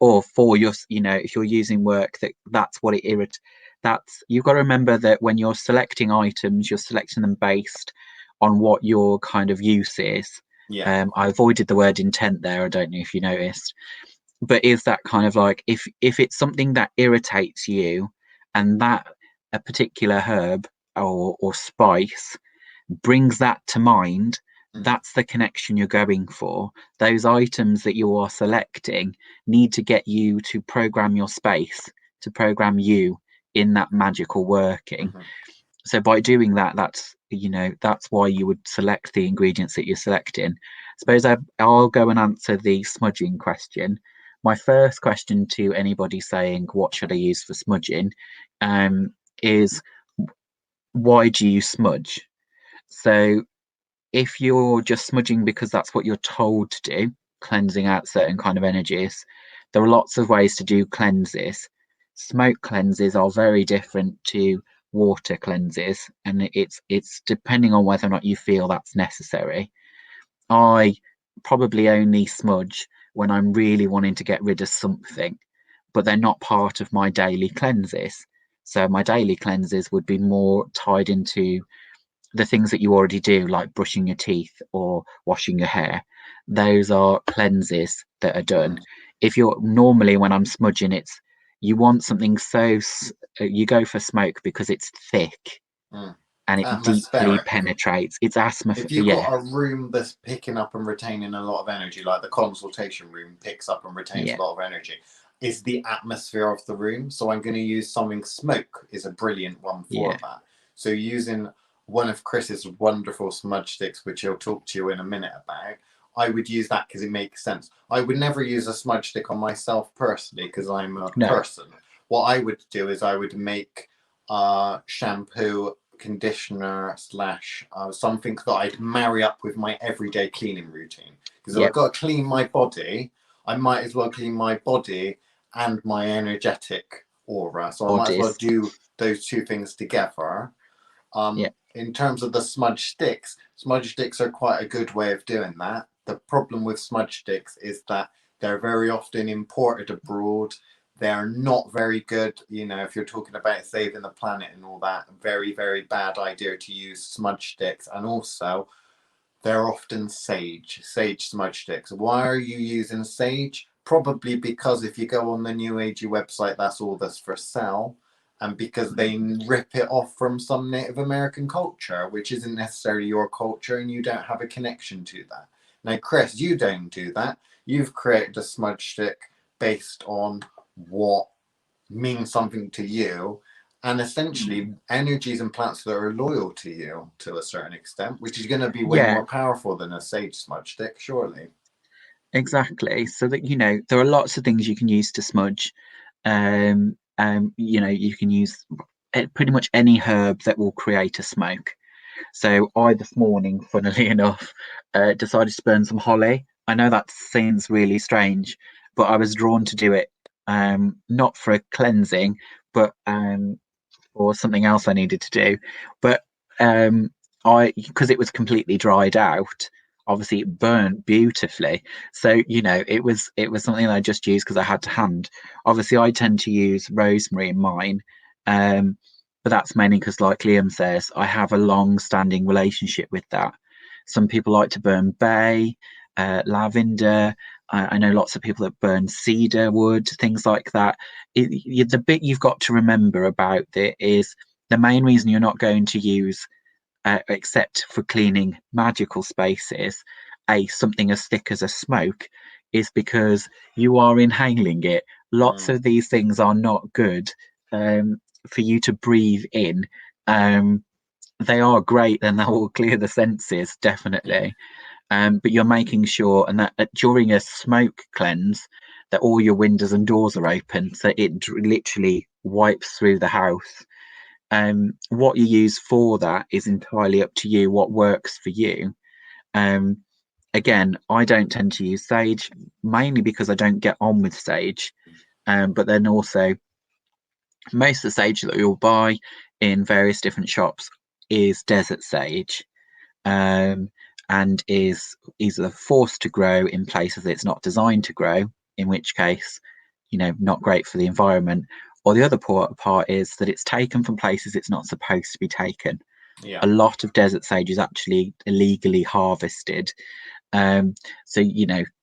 Or for your, you know, if you're using work that's what it irritates. That's, you've got to remember that when you're selecting items, you're selecting them based on what your kind of use is. I avoided the word intent there, I don't know if you noticed, but is that kind of like, if it's something that irritates you and that a particular herb or spice brings that to mind, that's the connection you're going for. Those items that you are selecting need to get you to program your space, to program you in that magical working. So by doing that, that's, you know, that's why you would select the ingredients that you're selecting. Suppose I'll go and answer the smudging question. My first question to anybody saying what should I use for smudging is, why do you smudge? So if you're just smudging because that's what you're told to do, cleansing out certain kind of energies, there are lots of ways to do cleanses. Smoke cleanses are very different to water cleanses, and it's depending on whether or not you feel that's necessary. I probably only smudge when I'm really wanting to get rid of something, but they're not part of my daily cleanses. So my daily cleanses would be more tied into the things that you already do, like brushing your teeth or washing your hair. Those are cleanses that are done. If you're normally, when I'm smudging, it's you want something you go for smoke because it's thick and it deeply Atmospheric. penetrates. It's asthma. If you've Yeah, got a room that's picking up and retaining a lot of energy, like the consultation room picks up and retains yeah, a lot of energy, is the atmosphere of the room. So I'm going to use something. Smoke is a brilliant one for yeah, that. So using one of Chris's wonderful smudge sticks, which he'll talk to you in a minute about, I would use that because it makes sense. I would never use a smudge stick on myself personally because I'm a no, person. What I would do is I would make shampoo, conditioner slash something that I'd marry up with my everyday cleaning routine. Because if yeah, I've got to clean my body, I might as well clean my body and my energetic aura. So I might as well bodies. do those two things together. Yeah, In terms of the smudge sticks are quite a good way of doing that. The problem with smudge sticks is that they're very often imported abroad. They're not very good. You know, if you're talking about saving the planet and all that, very, very bad idea to use smudge sticks. And also, they're often sage smudge sticks. Why are you using sage? Probably because if you go on the New Agey website, that's all that's for sale. And because they rip it off from some Native American culture, which isn't necessarily your culture, and you don't have a connection to that. Now, Chris, you don't do that. You've created a smudge stick based on what means something to you, and essentially energies and plants that are loyal to you to a certain extent, which is going to be way yeah, more powerful than a sage smudge stick, surely. exactly. So that there are lots of things you can use to smudge. You can use pretty much any herb that will create a smoke. So I this morning, funnily enough, decided to burn some holly. I know that seems really strange, but I was drawn to do it, not for a cleansing, but for something else I needed to do. But I because it was completely dried out. Obviously, it burnt beautifully. So it was something that I just used because I had to hand. Obviously, I tend to use rosemary in mine, but that's mainly because, like Liam says, I have a long-standing relationship with that. Some people like to burn bay, lavender. I know lots of people that burn cedar wood, things like that. The bit you've got to remember about it is the main reason you're not going to use, except for cleaning magical spaces, something as thick as a smoke, is because you are inhaling it. Lots of these things are not good for you to breathe in. Um, they are great and they will clear the senses, definitely. But you're making sure, and that during a smoke cleanse, that all your windows and doors are open, so it literally wipes through the house. What you use for that is entirely up to you. What works for you. Um, Again, I don't tend to use sage mainly because I don't get on with sage. But then also, most of the sage that you'll buy in various different shops is desert sage, and is either forced to grow in places it's not designed to grow, in which case, not great for the environment. Or the other part is that it's taken from places it's not supposed to be taken. Yeah. A lot of desert sage is actually illegally harvested. So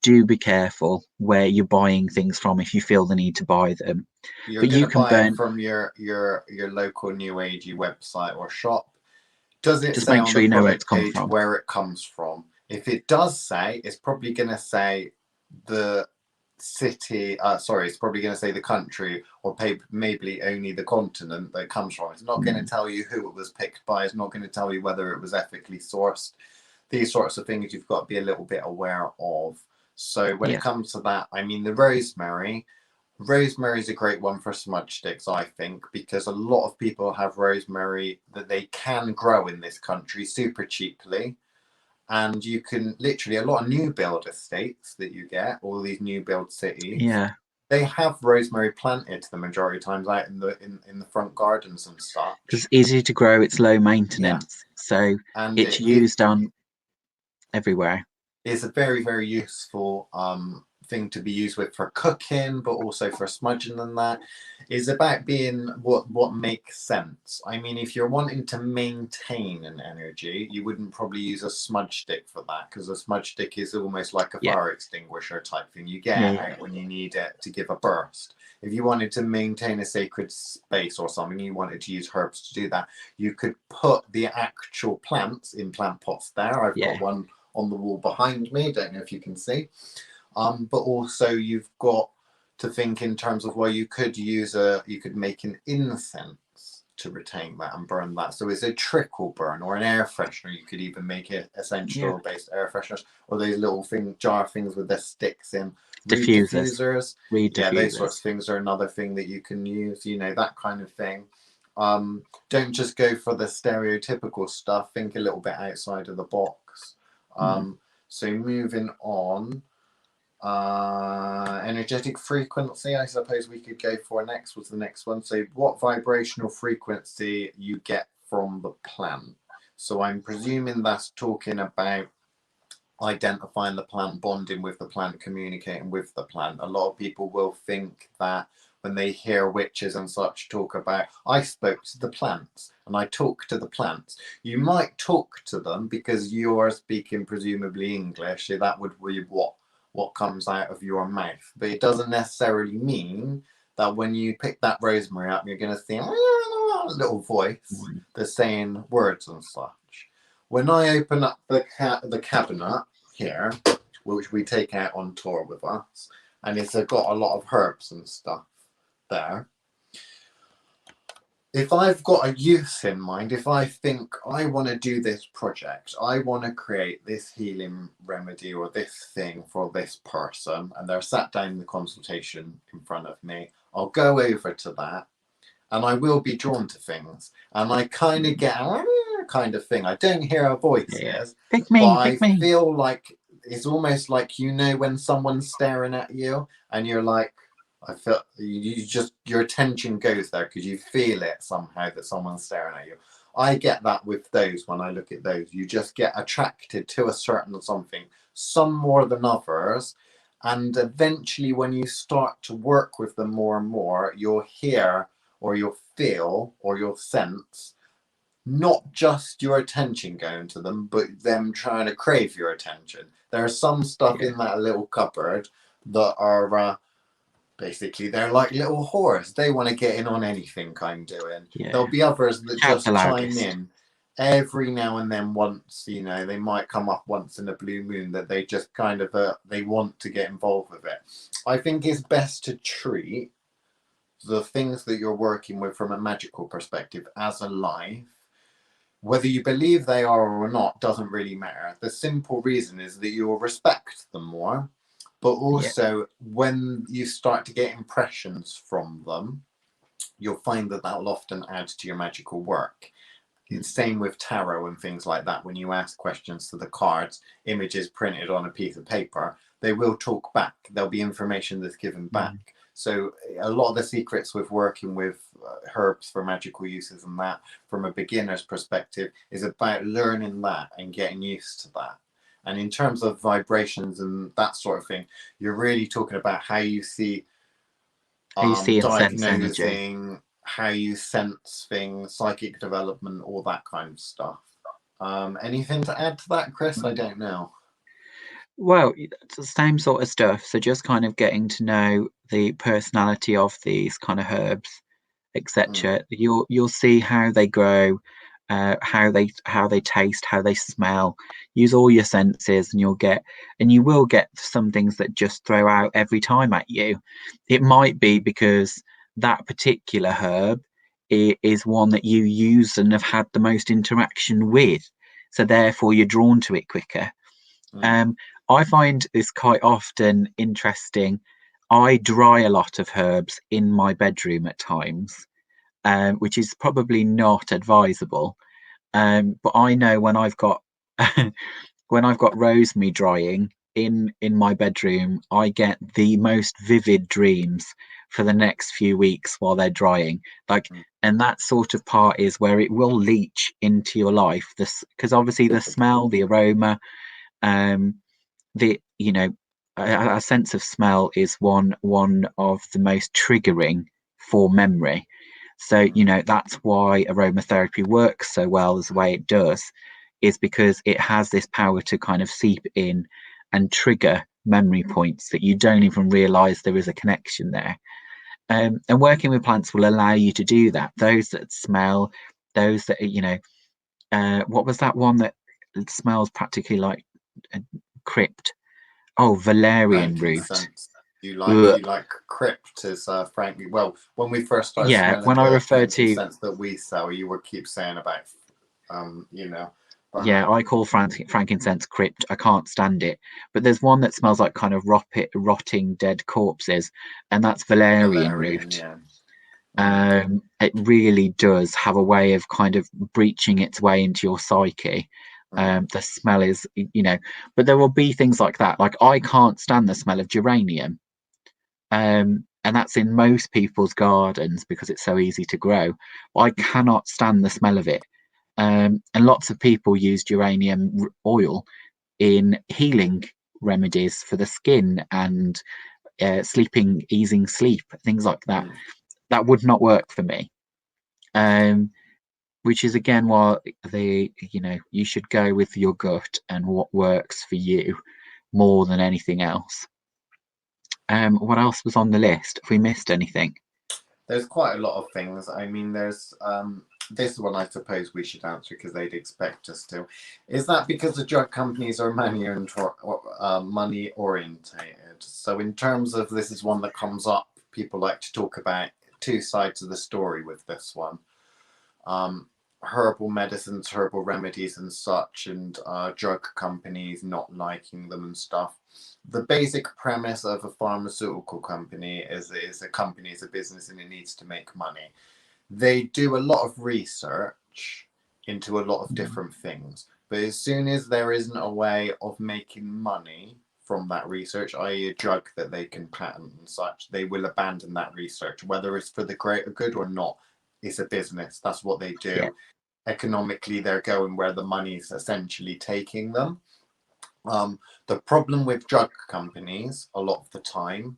do be careful where you're buying things from if you feel the need to buy them. You're But you gonna can buy it burn. from your local New Agey website or shop. Does it Just say make on sure the you know where it's product come page from. where it comes from? If it does say, it's probably gonna say the city. Sorry, it's probably gonna say the country or maybe only the continent that it comes from. It's not gonna tell you who it was picked by. It's not gonna tell you whether it was ethically sourced. These sorts of things you've got to be a little bit aware of. So when it Yeah, comes to that, I mean the rosemary is a great one for smudge sticks, I think, because a lot of people have rosemary that they can grow in this country super cheaply. And you can literally, a lot of new build estates that you get, all these new build cities, yeah, They have rosemary planted the majority of times out in the front gardens and such. Because it's easy to grow, it's low maintenance, so and it's used on everywhere. It's a very, very useful thing to be used with for cooking, but also for smudging and that. Is about being what makes sense. I mean, if you're wanting to maintain an energy, you wouldn't probably use a smudge stick for that, because a smudge stick is almost like a fire extinguisher type thing. You get it out when you need it to give a burst. If you wanted to maintain a sacred space or something, you wanted to use herbs to do that, you could put the actual plants in plant pots there. I've got one on the wall behind me. Don't know if you can see. But also you've got to think in terms of, well, you could make an incense to retain that and burn that. So it's a trickle burn or an air freshener. You could even make it essential based air fresheners, or those little jar things with the sticks in. Diffusers. Those sorts of things are another thing that you can use, that kind of thing. Don't just go for the stereotypical stuff. Think a little bit outside of the box. So moving on, energetic frequency, I suppose we could go for next, was the next one. So what vibrational frequency you get from the plant. So I'm presuming that's talking about identifying the plant, bonding with the plant, communicating with the plant. A lot of people will think that when they hear witches and such talk about, I spoke to the plants and I talk to the plants. You might talk to them because you're speaking presumably English, so that would be what comes out of your mouth. But it doesn't necessarily mean that when you pick that rosemary up, you're going to see a little voice that's saying words and such. When I open up the cabinet here, which we take out on tour with us, and it's got a lot of herbs and stuff there. If I've got a use in mind, if I think I want to do this project, I want to create this healing remedy or this thing for this person, and they're sat down in the consultation in front of me, I'll go over to that and I will be drawn to things, and I kind of get kind of thing. I don't hear a voice, pick me, but pick I me. feel like it's almost like, when someone's staring at you and you're like, I feel your attention goes there because you feel it somehow that someone's staring at you. I get that with those. When I look at those, you just get attracted to a certain something, some more than others. And eventually when you start to work with them more and more, you'll hear or you'll feel or you'll sense not just your attention going to them, but them trying to crave your attention. There's some stuff in that little cupboard that are basically, they're like little whores. They want to get in on anything I'm doing. There'll be others that just chime in every now and then. Once, they might come up once in a blue moon that they just kind of they want to get involved with it. I think it's best to treat the things that you're working with from a magical perspective as alive. Whether you believe they are or not doesn't really matter. The simple reason is that you'll respect them more. But also, when you start to get impressions from them, you'll find that will often add to your magical work. It's same with tarot and things like that. When you ask questions to the cards, images printed on a piece of paper, they will talk back. There'll be information that's given back. So a lot of the secrets with working with herbs for magical uses and that, from a beginner's perspective, is about learning that and getting used to that. And in terms of vibrations and that sort of thing, you're really talking about how you see, diagnosing, how you sense things, psychic development, all that kind of stuff. Anything to add to that, Chris? I don't know. Well, it's the same sort of stuff. So just kind of getting to know the personality of these kind of herbs, etc. You'll see how they grow, how they taste, how they smell. Use all your senses, and you will get some things that just throw out every time at you. It might be because that particular herb is one that you use and have had the most interaction with, so therefore you're drawn to it quicker. I find this quite often interesting. I dry a lot of herbs in my bedroom at times, which is probably not advisable. But I know when I've got when I've got rosemary drying in my bedroom, I get the most vivid dreams for the next few weeks while they're drying. Like, and that sort of part is where it will leach into your life. This, because obviously the smell, the aroma, the a sense of smell is one of the most triggering for memory. So that's why aromatherapy works so well as the way it does, is because it has this power to kind of seep in and trigger memory points that you don't even realize there is a connection there. And working with plants will allow you to do that. Those that smell, those that what was that one that smells practically like a crypt? Oh, valerian root. You like crypt as frankly. Well, when we first started smelling when I refer to frankincense that we sell, you would keep saying about yeah, I call frankincense crypt. I can't stand it. But there's one that smells like kind of rotting dead corpses, and that's valerian root. Yeah. It really does have a way of kind of breaching its way into your psyche. The smell is, but there will be things like that. Like, I can't stand the smell of geranium. And that's in most people's gardens because it's so easy to grow. I cannot stand the smell of it. And lots of people use geranium oil in healing remedies for the skin and easing sleep, things like that. That would not work for me. Which is again why you should go with your gut and what works for you more than anything else. What else was on the list? Have we missed anything? There's quite a lot of things. I mean, there's this one I suppose we should answer because they'd expect us to. Is that because the drug companies are money orientated? So in terms of, this is one that comes up, people like to talk about two sides of the story with this one. Herbal medicines, herbal remedies and such, and drug companies not liking them and stuff. The basic premise of a pharmaceutical company is a company is a business and it needs to make money. They do a lot of research into a lot of different things, but as soon as there isn't a way of making money from that research, i.e. a drug that they can patent and such, they will abandon that research, whether it's for the greater good or not. It's a business. That's what they do. Yeah. Economically, they're going where the money is essentially taking them. The problem with drug companies a lot of the time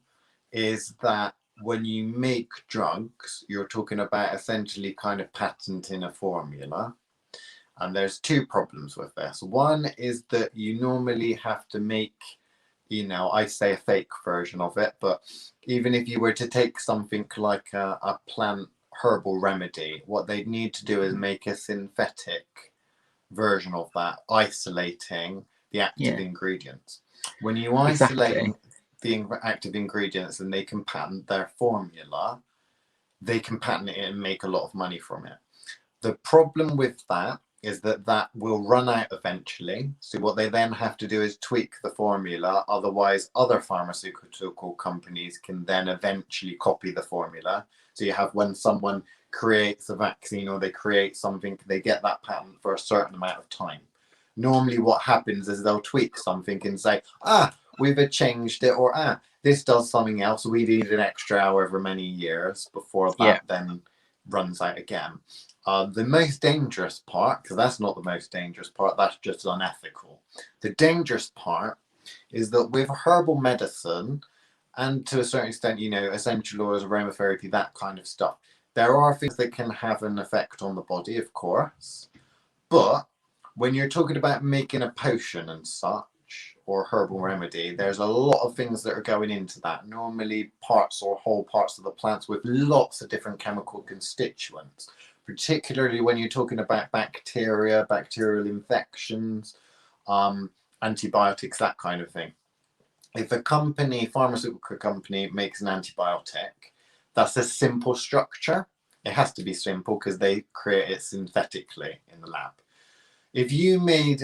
is that when you make drugs, you're talking about essentially kind of patenting a formula. And there's two problems with this. One is that you normally have to make, I say a fake version of it, but even if you were to take something like a plant herbal remedy, what they'd need to do is make a synthetic version of that, isolating the active ingredients. When you isolate the active ingredients and they can patent their formula, they can patent it and make a lot of money from it. The problem with that is that will run out eventually. So what they then have to do is tweak the formula. Otherwise, other pharmaceutical companies can then eventually copy the formula. So you have, when someone creates a vaccine or they create something, they get that patent for a certain amount of time. Normally what happens is they'll tweak something and say, we've changed it, or this does something else. We need an extra however many years before that then runs out again. The most dangerous part, because that's not the most dangerous part, that's just unethical. The dangerous part is that with herbal medicine, and to a certain extent, essential oils, aromatherapy, that kind of stuff, there are things that can have an effect on the body, of course. But when you're talking about making a potion and such, or herbal remedy, there's a lot of things that are going into that. Normally parts or whole parts of the plants with lots of different chemical constituents, particularly when you're talking about bacteria, bacterial infections, antibiotics, that kind of thing. If a pharmaceutical company makes an antibiotic, that's a simple structure. It has to be simple because they create it synthetically in the lab. If you made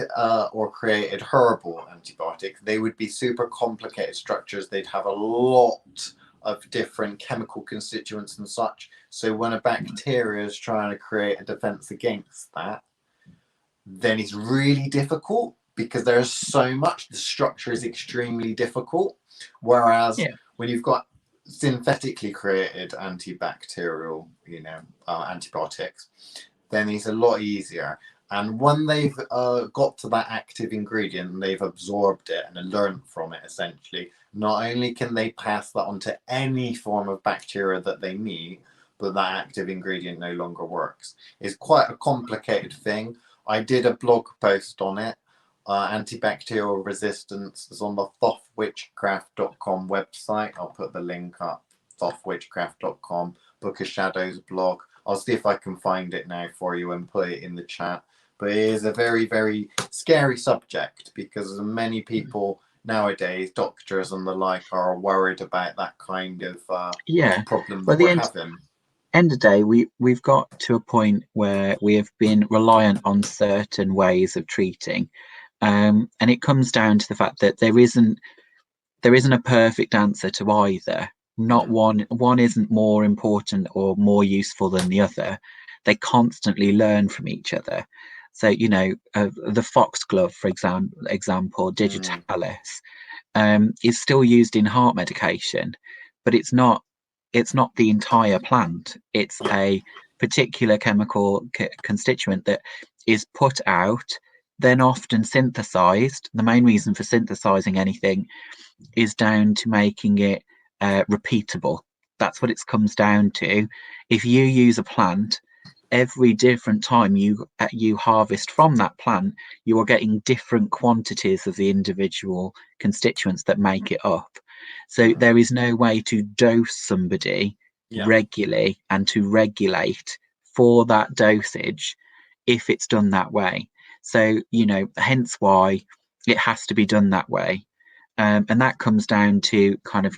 or created herbal antibiotics, they would be super complicated structures. They'd have a lot of different chemical constituents and such. So when a bacteria is trying to create a defense against that, then it's really difficult because there's so much, the structure is extremely difficult. Whereas when you've got synthetically created antibacterial, antibiotics, then it's a lot easier. And when they've got to that active ingredient and they've absorbed it and learned from it, essentially, not only can they pass that on to any form of bacteria that they meet, but that active ingredient no longer works. It's quite a complicated thing. I did a blog post on it. Antibacterial resistance is on the thothwitchcraft.com website. I'll put the link up. thothwitchcraft.com, Book of Shadows blog. I'll see if I can find it now for you and put it in the chat. But it is a very, very scary subject, because many people nowadays, doctors and the like, are worried about that kind of problem that we're having. End of the day, we've got to a point where we have been reliant on certain ways of treating, and it comes down to the fact that there isn't a perfect answer to either. Not one isn't more important or more useful than the other. They constantly learn from each other. So the foxglove, for example, digitalis, is still used in heart medication, but it's not the entire plant. It's a particular chemical constituent that is put out, then often synthesized. The main reason for synthesizing anything is down to making it repeatable. That's what it comes down to. If you use a plant, every different time you harvest from that plant, you are getting different quantities of the individual constituents that make it up. So there is no way to dose somebody regularly and to regulate for that dosage if it's done that way. So hence why it has to be done that way. And that comes down to kind of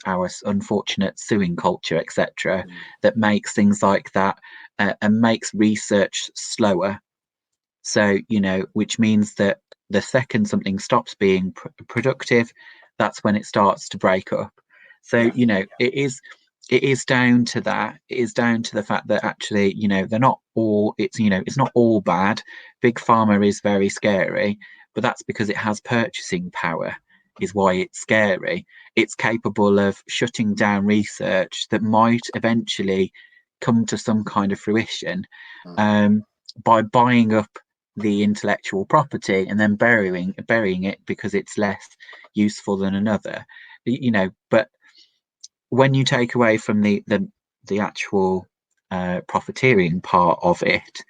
our unfortunate suing culture, etc., that makes things like that and makes research slower. So which means that the second something stops being productive, that's when it starts to break up. So it is down to that. It is down to the fact that actually they're not all, it's not all bad. Big pharma is very scary, but that's because it has purchasing power, is why it's scary. It's capable of shutting down research that might eventually come to some kind of fruition by buying up the intellectual property and then burying it because it's less useful than another. But when you take away from the actual profiteering part of it,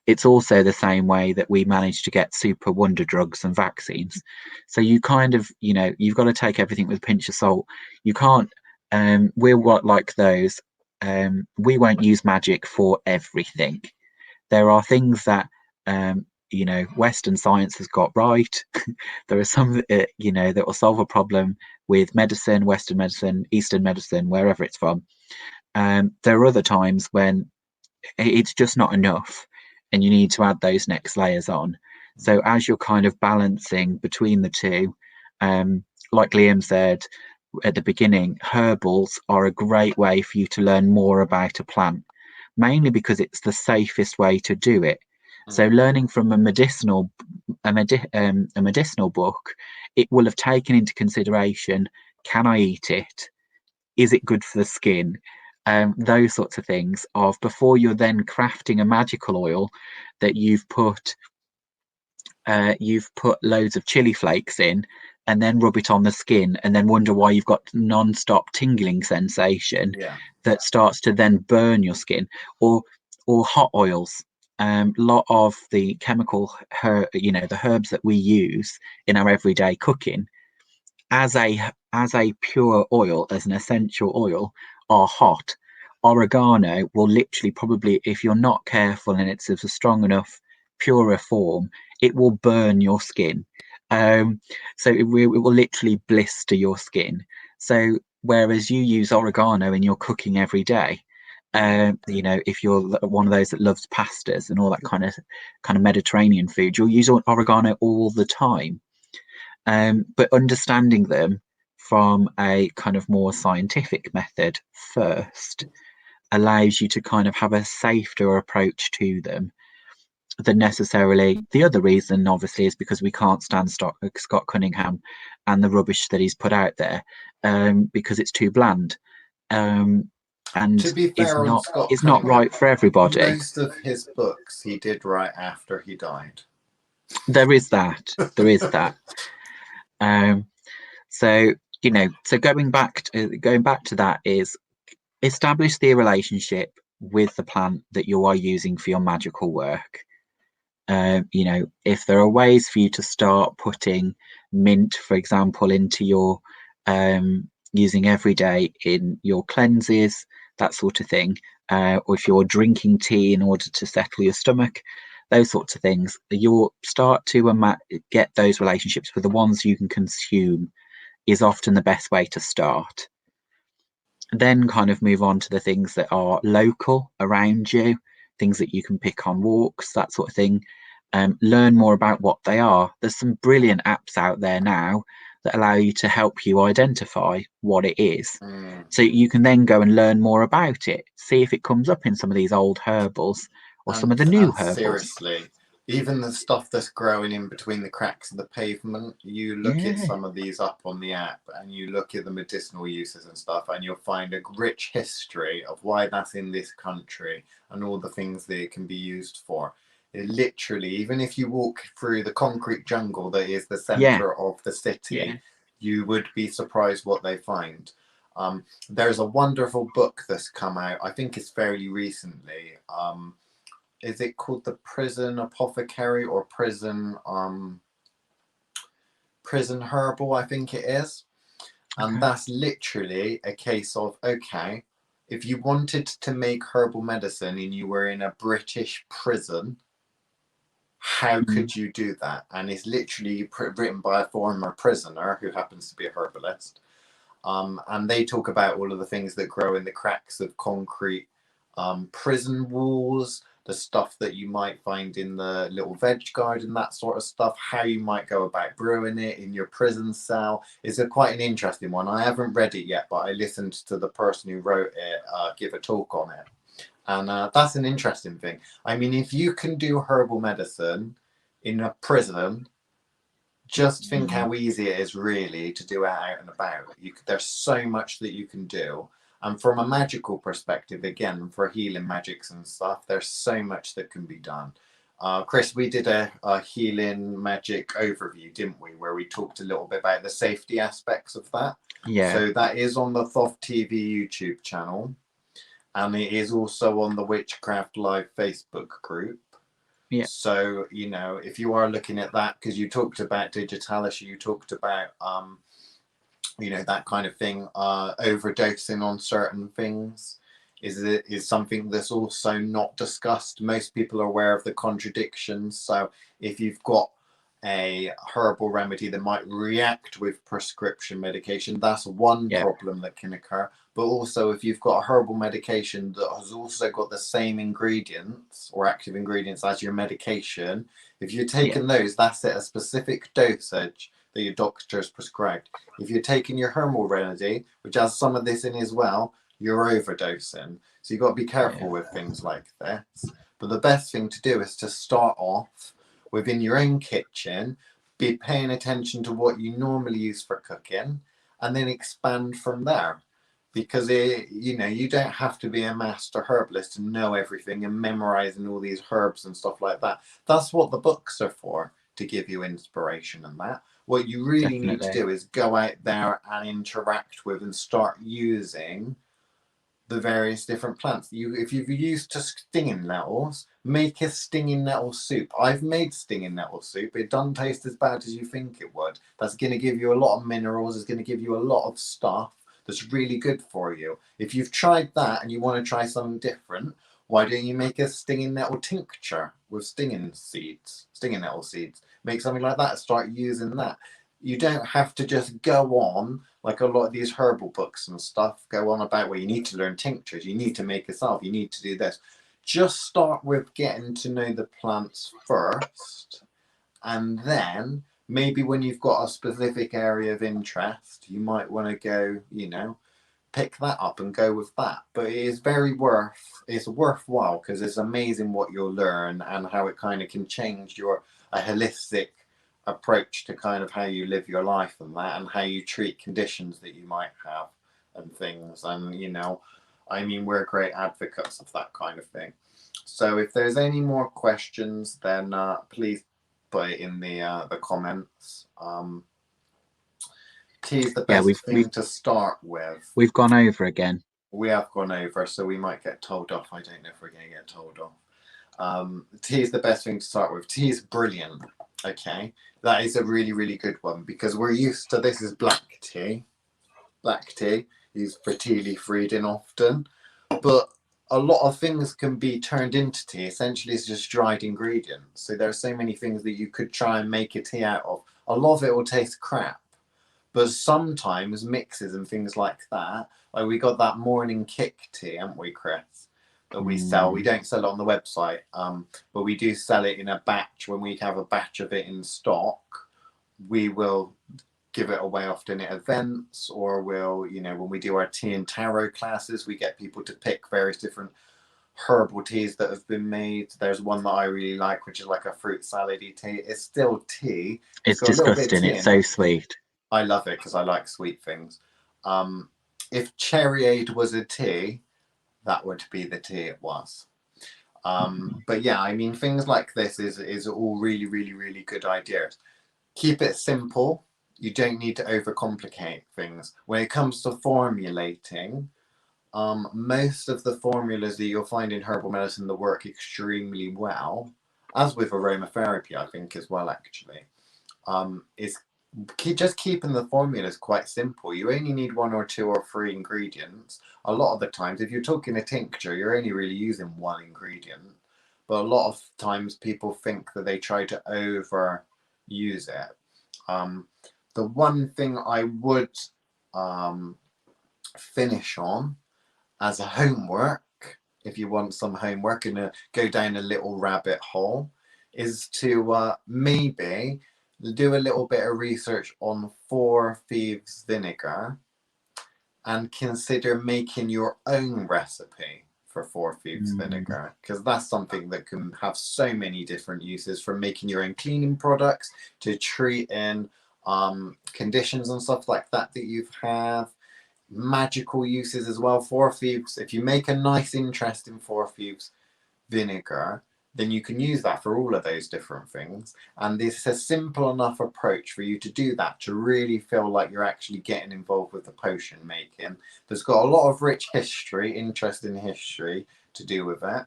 it's also the same way that we manage to get super wonder drugs and vaccines. So you kind of, you've got to take everything with a pinch of salt. You can't, we're like those. We won't use magic for everything. There are things that, Western science has got right. There are some, that will solve a problem with medicine, Western medicine, Eastern medicine, wherever it's from. There are other times when it's just not enough, and you need to add those next layers on. So as you're kind of balancing between the two, like Liam said at the beginning, herbals are a great way for you to learn more about a plant, mainly because it's the safest way to do it. So learning from a medicinal book, it will have taken into consideration, can I eat it? Is it good for the skin? Those sorts of things, of before you're then crafting a magical oil that you've put loads of chili flakes in and then rub it on the skin and then wonder why you've got non-stop tingling sensation that starts to then burn your skin. Or hot oils. A lot of the chemical the herbs that we use in our everyday cooking as a pure oil, as an essential oil, are hot. Oregano will literally, probably, if you're not careful and it's of a strong enough purer form, it will burn your skin. So it will literally blister your skin. So whereas you use oregano in your cooking every day, if you're one of those that loves pastas and all that kind of Mediterranean food, you'll use oregano all the time. But understanding them from a kind of more scientific method first allows you to kind of have a safer approach to them. than necessarily. The other reason, obviously, is because we can't stand Scott Cunningham and the rubbish that he's put out there, because it's too bland, and To be fair on Scott is not Cunningham, right for everybody. most of his books he did write after he died. There is that. There is that. So so going back to that is establish the relationship with the plant that you are using for your magical work. If there are ways for you to start putting mint, for example, into your using every day in your cleanses, that sort of thing, or if you're drinking tea in order to settle your stomach, those sorts of things, you'll start to get those relationships with the ones you can consume is often the best way to start. Then kind of move on to the things that are local around you, things that you can pick on walks, that sort of thing. Learn more about what they are. There's some brilliant apps out there now that allow you to help you identify what it is. So you can then go and learn more about it, see if it comes up in some of these old herbals or some of the new herbals. Seriously, even the stuff that's growing in between the cracks of the pavement, you look at some of these up on the app and you look at the medicinal uses and stuff, and you'll find a rich history of why that's in this country and all the things that it can be used for. It literally, even if you walk through the concrete jungle that is the center of the city, you would be surprised what they find. There's a wonderful book that's come out, I think it's fairly recently. Is it called the Prison Apothecary or Prison Herbal, I think it is. And that's literally a case of, okay, if you wanted to make herbal medicine and you were in a British prison, how could you do that? And it's literally written by a former prisoner who happens to be a herbalist. And they talk about all of the things that grow in the cracks of concrete prison walls, the stuff that you might find in the little veg garden, that sort of stuff, how you might go about brewing it in your prison cell. It's quite an interesting one. I haven't read it yet, but I listened to the person who wrote it give a talk on it. And that's an interesting thing. I mean, if you can do herbal medicine in a prison, just think how easy it is really to do it out and about. There's so much that you can do. And from a magical perspective, again, for healing magics and stuff, there's so much that can be done. Chris, we did a healing magic overview, didn't we? Where we talked a little bit about the safety aspects of that. Yeah. So that is on the Thoth TV YouTube channel. And it is also on the Witchcraft Live Facebook group. Yeah. So, if you are looking at that, because you talked about digitalis, you talked about, that kind of thing, overdosing on certain things is something that's also not discussed. Most people are aware of the contradictions. So if you've got a herbal remedy that might react with prescription medication, that's one problem that can occur. But also if you've got a herbal medication that has also got the same ingredients or active ingredients as your medication, if you're taking those, that's at a specific dosage that your doctor has prescribed. If you're taking your herbal remedy, which has some of this in as well, you're overdosing. So you've got to be careful with things like this. But the best thing to do is to start off within your own kitchen, be paying attention to what you normally use for cooking, and then expand from there. Because you don't have to be a master herbalist and know everything and memorizing all these herbs and stuff like that. That's what the books are for, to give you inspiration and that. What you really need to do is go out there and interact with and start using the various different plants. If you've used to stinging nettles, make a stinging nettle soup. I've made stinging nettle soup. It doesn't taste as bad as you think it would. That's going to give you a lot of minerals. It's going to give you a lot of stuff that's really good for you. If you've tried that and you want to try something different, why don't you make a stinging nettle tincture with stinging nettle seeds? Make something like that. Start using that. You don't have to just go on like a lot of these herbal books and stuff go on about where you need to learn tinctures, you need to make a salve, you need to do this. Just start with getting to know the plants first, and then maybe when you've got a specific area of interest, you might want to go, pick that up and go with that. But it is it's worthwhile because it's amazing what you'll learn and how it kind of can change a holistic approach to kind of how you live your life and that, and how you treat conditions that you might have and things. And I mean, we're great advocates of that kind of thing. So if there's any more questions, then please put it in the comments. Tea is the best thing to start with. We've gone over again. We have gone over, so we might get told off. I don't know if we're going to get told off. Tea is the best thing to start with. Tea is brilliant. Okay, that is a really, really good one because we're used to this is black tea. Black tea is for tea leaf reading often, but a lot of things can be turned into tea. Essentially, it's just dried ingredients. So there are so many things that you could try and make a tea out of. A lot of it will taste crap, but sometimes mixes and things like that. Like we got that morning kick tea, haven't we, Chris? That we sell. We don't sell it on the website, but we do sell it in a batch. When we have a batch of it in stock, we will give it away often at events, or we'll, when we do our tea and tarot classes, we get people to pick various different herbal teas that have been made. There's one that I really like, which is like a fruit salady tea. It's still tea. It's disgusting. It's so sweet. I love it because I like sweet things. If Cherryade was a tea, that would be the tea it was. But yeah, I mean, things like this is all really, really, really good ideas. Keep it simple. You don't need to overcomplicate things. When it comes to formulating, most of the formulas that you'll find in herbal medicine that work extremely well, as with aromatherapy, I think as well, actually, is just keeping the formulas quite simple. You only need 1 or 2 or 3 ingredients. A lot of the times, if you're talking a tincture, you're only really using 1 ingredient. But a lot of times people think that they try to overuse it. The one thing I would finish on as a homework, if you want some homework and go down a little rabbit hole, is to maybe do a little bit of research on 4 Thieves vinegar and consider making your own recipe for 4 Thieves vinegar, because that's something that can have so many different uses, from making your own cleaning products to treating conditions and stuff like that you've have. Magical uses as well. 4 Thieves, if you make a nice interesting 4 Thieves vinegar, then you can use that for all of those different things. And this is a simple enough approach for you to do that, to really feel like you're actually getting involved with the potion making. There's got a lot of rich history, interesting history to do with it.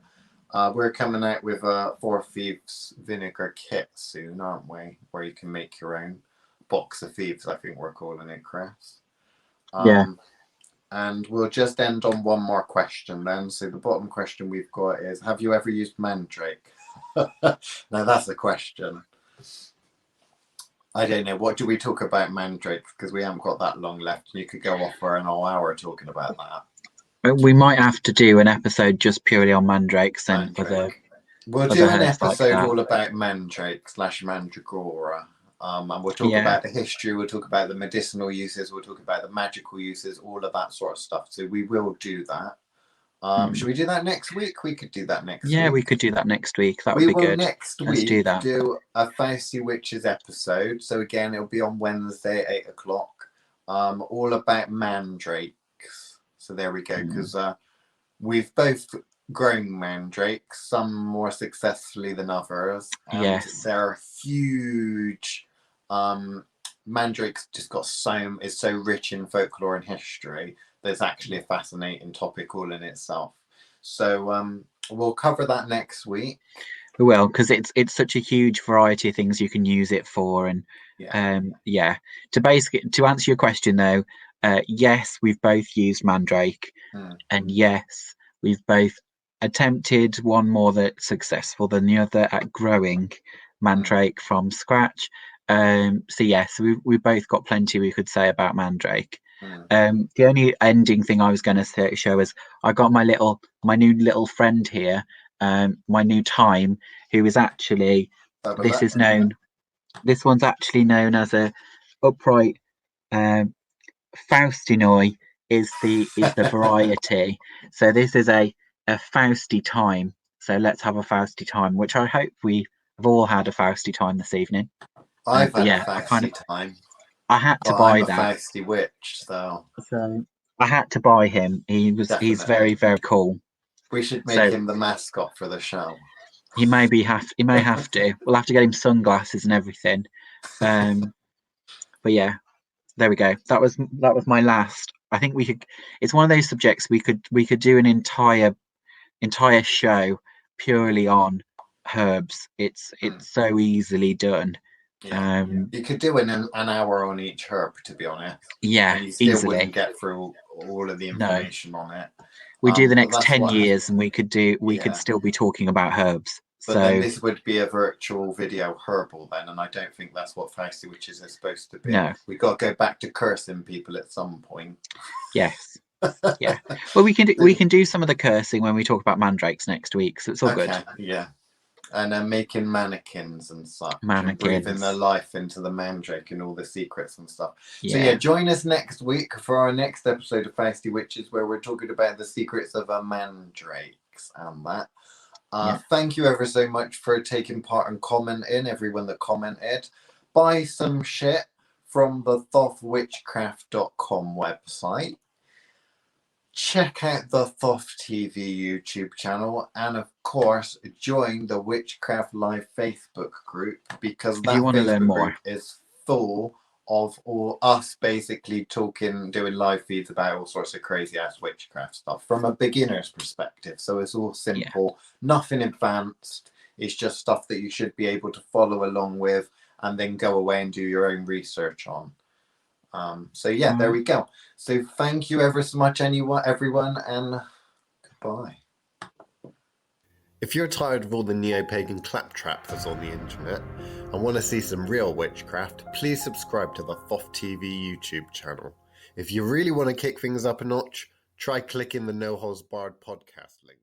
We're coming out with a 4 Thieves vinegar kit soon, aren't we? Where you can make your own box of thieves, I think we're calling it, Chris. Yeah. And we'll just end on one more question then. So the bottom question we've got is, have you ever used mandrake? Now that's a question. I don't know. What do we talk about mandrake? Because we haven't got that long left. You could go off for an whole hour talking about that. We might have to do an episode just purely on mandrakes. And we'll do an episode all about mandrake / mandragora. And we'll talk about the history, we'll talk about the medicinal uses, we'll talk about the magical uses, all of that sort of stuff. So we will do that. Should we do that next week? We could do that next week. Yeah, we could do that next week. That would be good. Next week, do that. Do a Fausty Witches episode. So again, it'll be on Wednesday at 8 o'clock. All about mandrakes. So there we go. Because we've both grown mandrakes, some more successfully than others. And they're huge. Mandrake's just got is so rich in folklore and history. There's actually a fascinating topic all in itself. So we'll cover that next week. We will, because it's such a huge variety of things you can use it for. And to answer your question though, yes, we've both used mandrake, and yes, we've both attempted, one more that's successful than the other, at growing mandrake from scratch. So yes, we both got plenty we could say about mandrake. The only ending thing I was going to show is I got my new little friend here, my new Time, who is actually this one's actually known as a upright Faustinoi is the variety. So this is a Fausty time. So let's have a Fausty time, which I hope we have all had a Fausty time this evening. I've had yeah, a Fausty time. I had to buy that. I'm a Fausty witch, so I had to buy him. He's very, very cool. We should make him the mascot for the show. He may have to. We'll have to get him sunglasses and everything. But yeah, there we go. That was my last. I think we could. It's one of those subjects we could do an entire show purely on herbs. It's so easily done. Yeah. You could do an hour on each herb, to be honest. Yeah, and you still easily wouldn't get through all of the information on it. We do the next 10 years, and we could still be talking about herbs. But then this would be a virtual video herbal then, and I don't think that's what Fausty Witches is supposed to be. No. We got to go back to cursing people at some point. Yes. Yeah. Well, we can do some of the cursing when we talk about mandrakes next week, so it's all good. Yeah. And then making mannequins and such. And breathing their life into the mandrake and all the secrets and stuff. Yeah. So yeah, join us next week for our next episode of Fausty Witches, where we're talking about the secrets of mandrakes and that. Thank you ever so much for taking part and commenting, everyone that commented. Buy some shit from the thothwitchcraft.com website. Check out the Thoth TV YouTube channel, and of course join the Witchcraft Live Facebook group, because that Facebook group is full of all us basically doing live feeds about all sorts of crazy ass witchcraft stuff from a beginner's perspective. So it's all simple, nothing advanced. It's just stuff that you should be able to follow along with and then go away and do your own research on. So yeah, there we go. So thank you ever so much, everyone, and goodbye. If you're tired of all the neo-pagan claptrap that's on the internet and want to see some real witchcraft, please subscribe to the Thoth TV YouTube channel. If you really want to kick things up a notch, try clicking the No Holds Barred podcast link.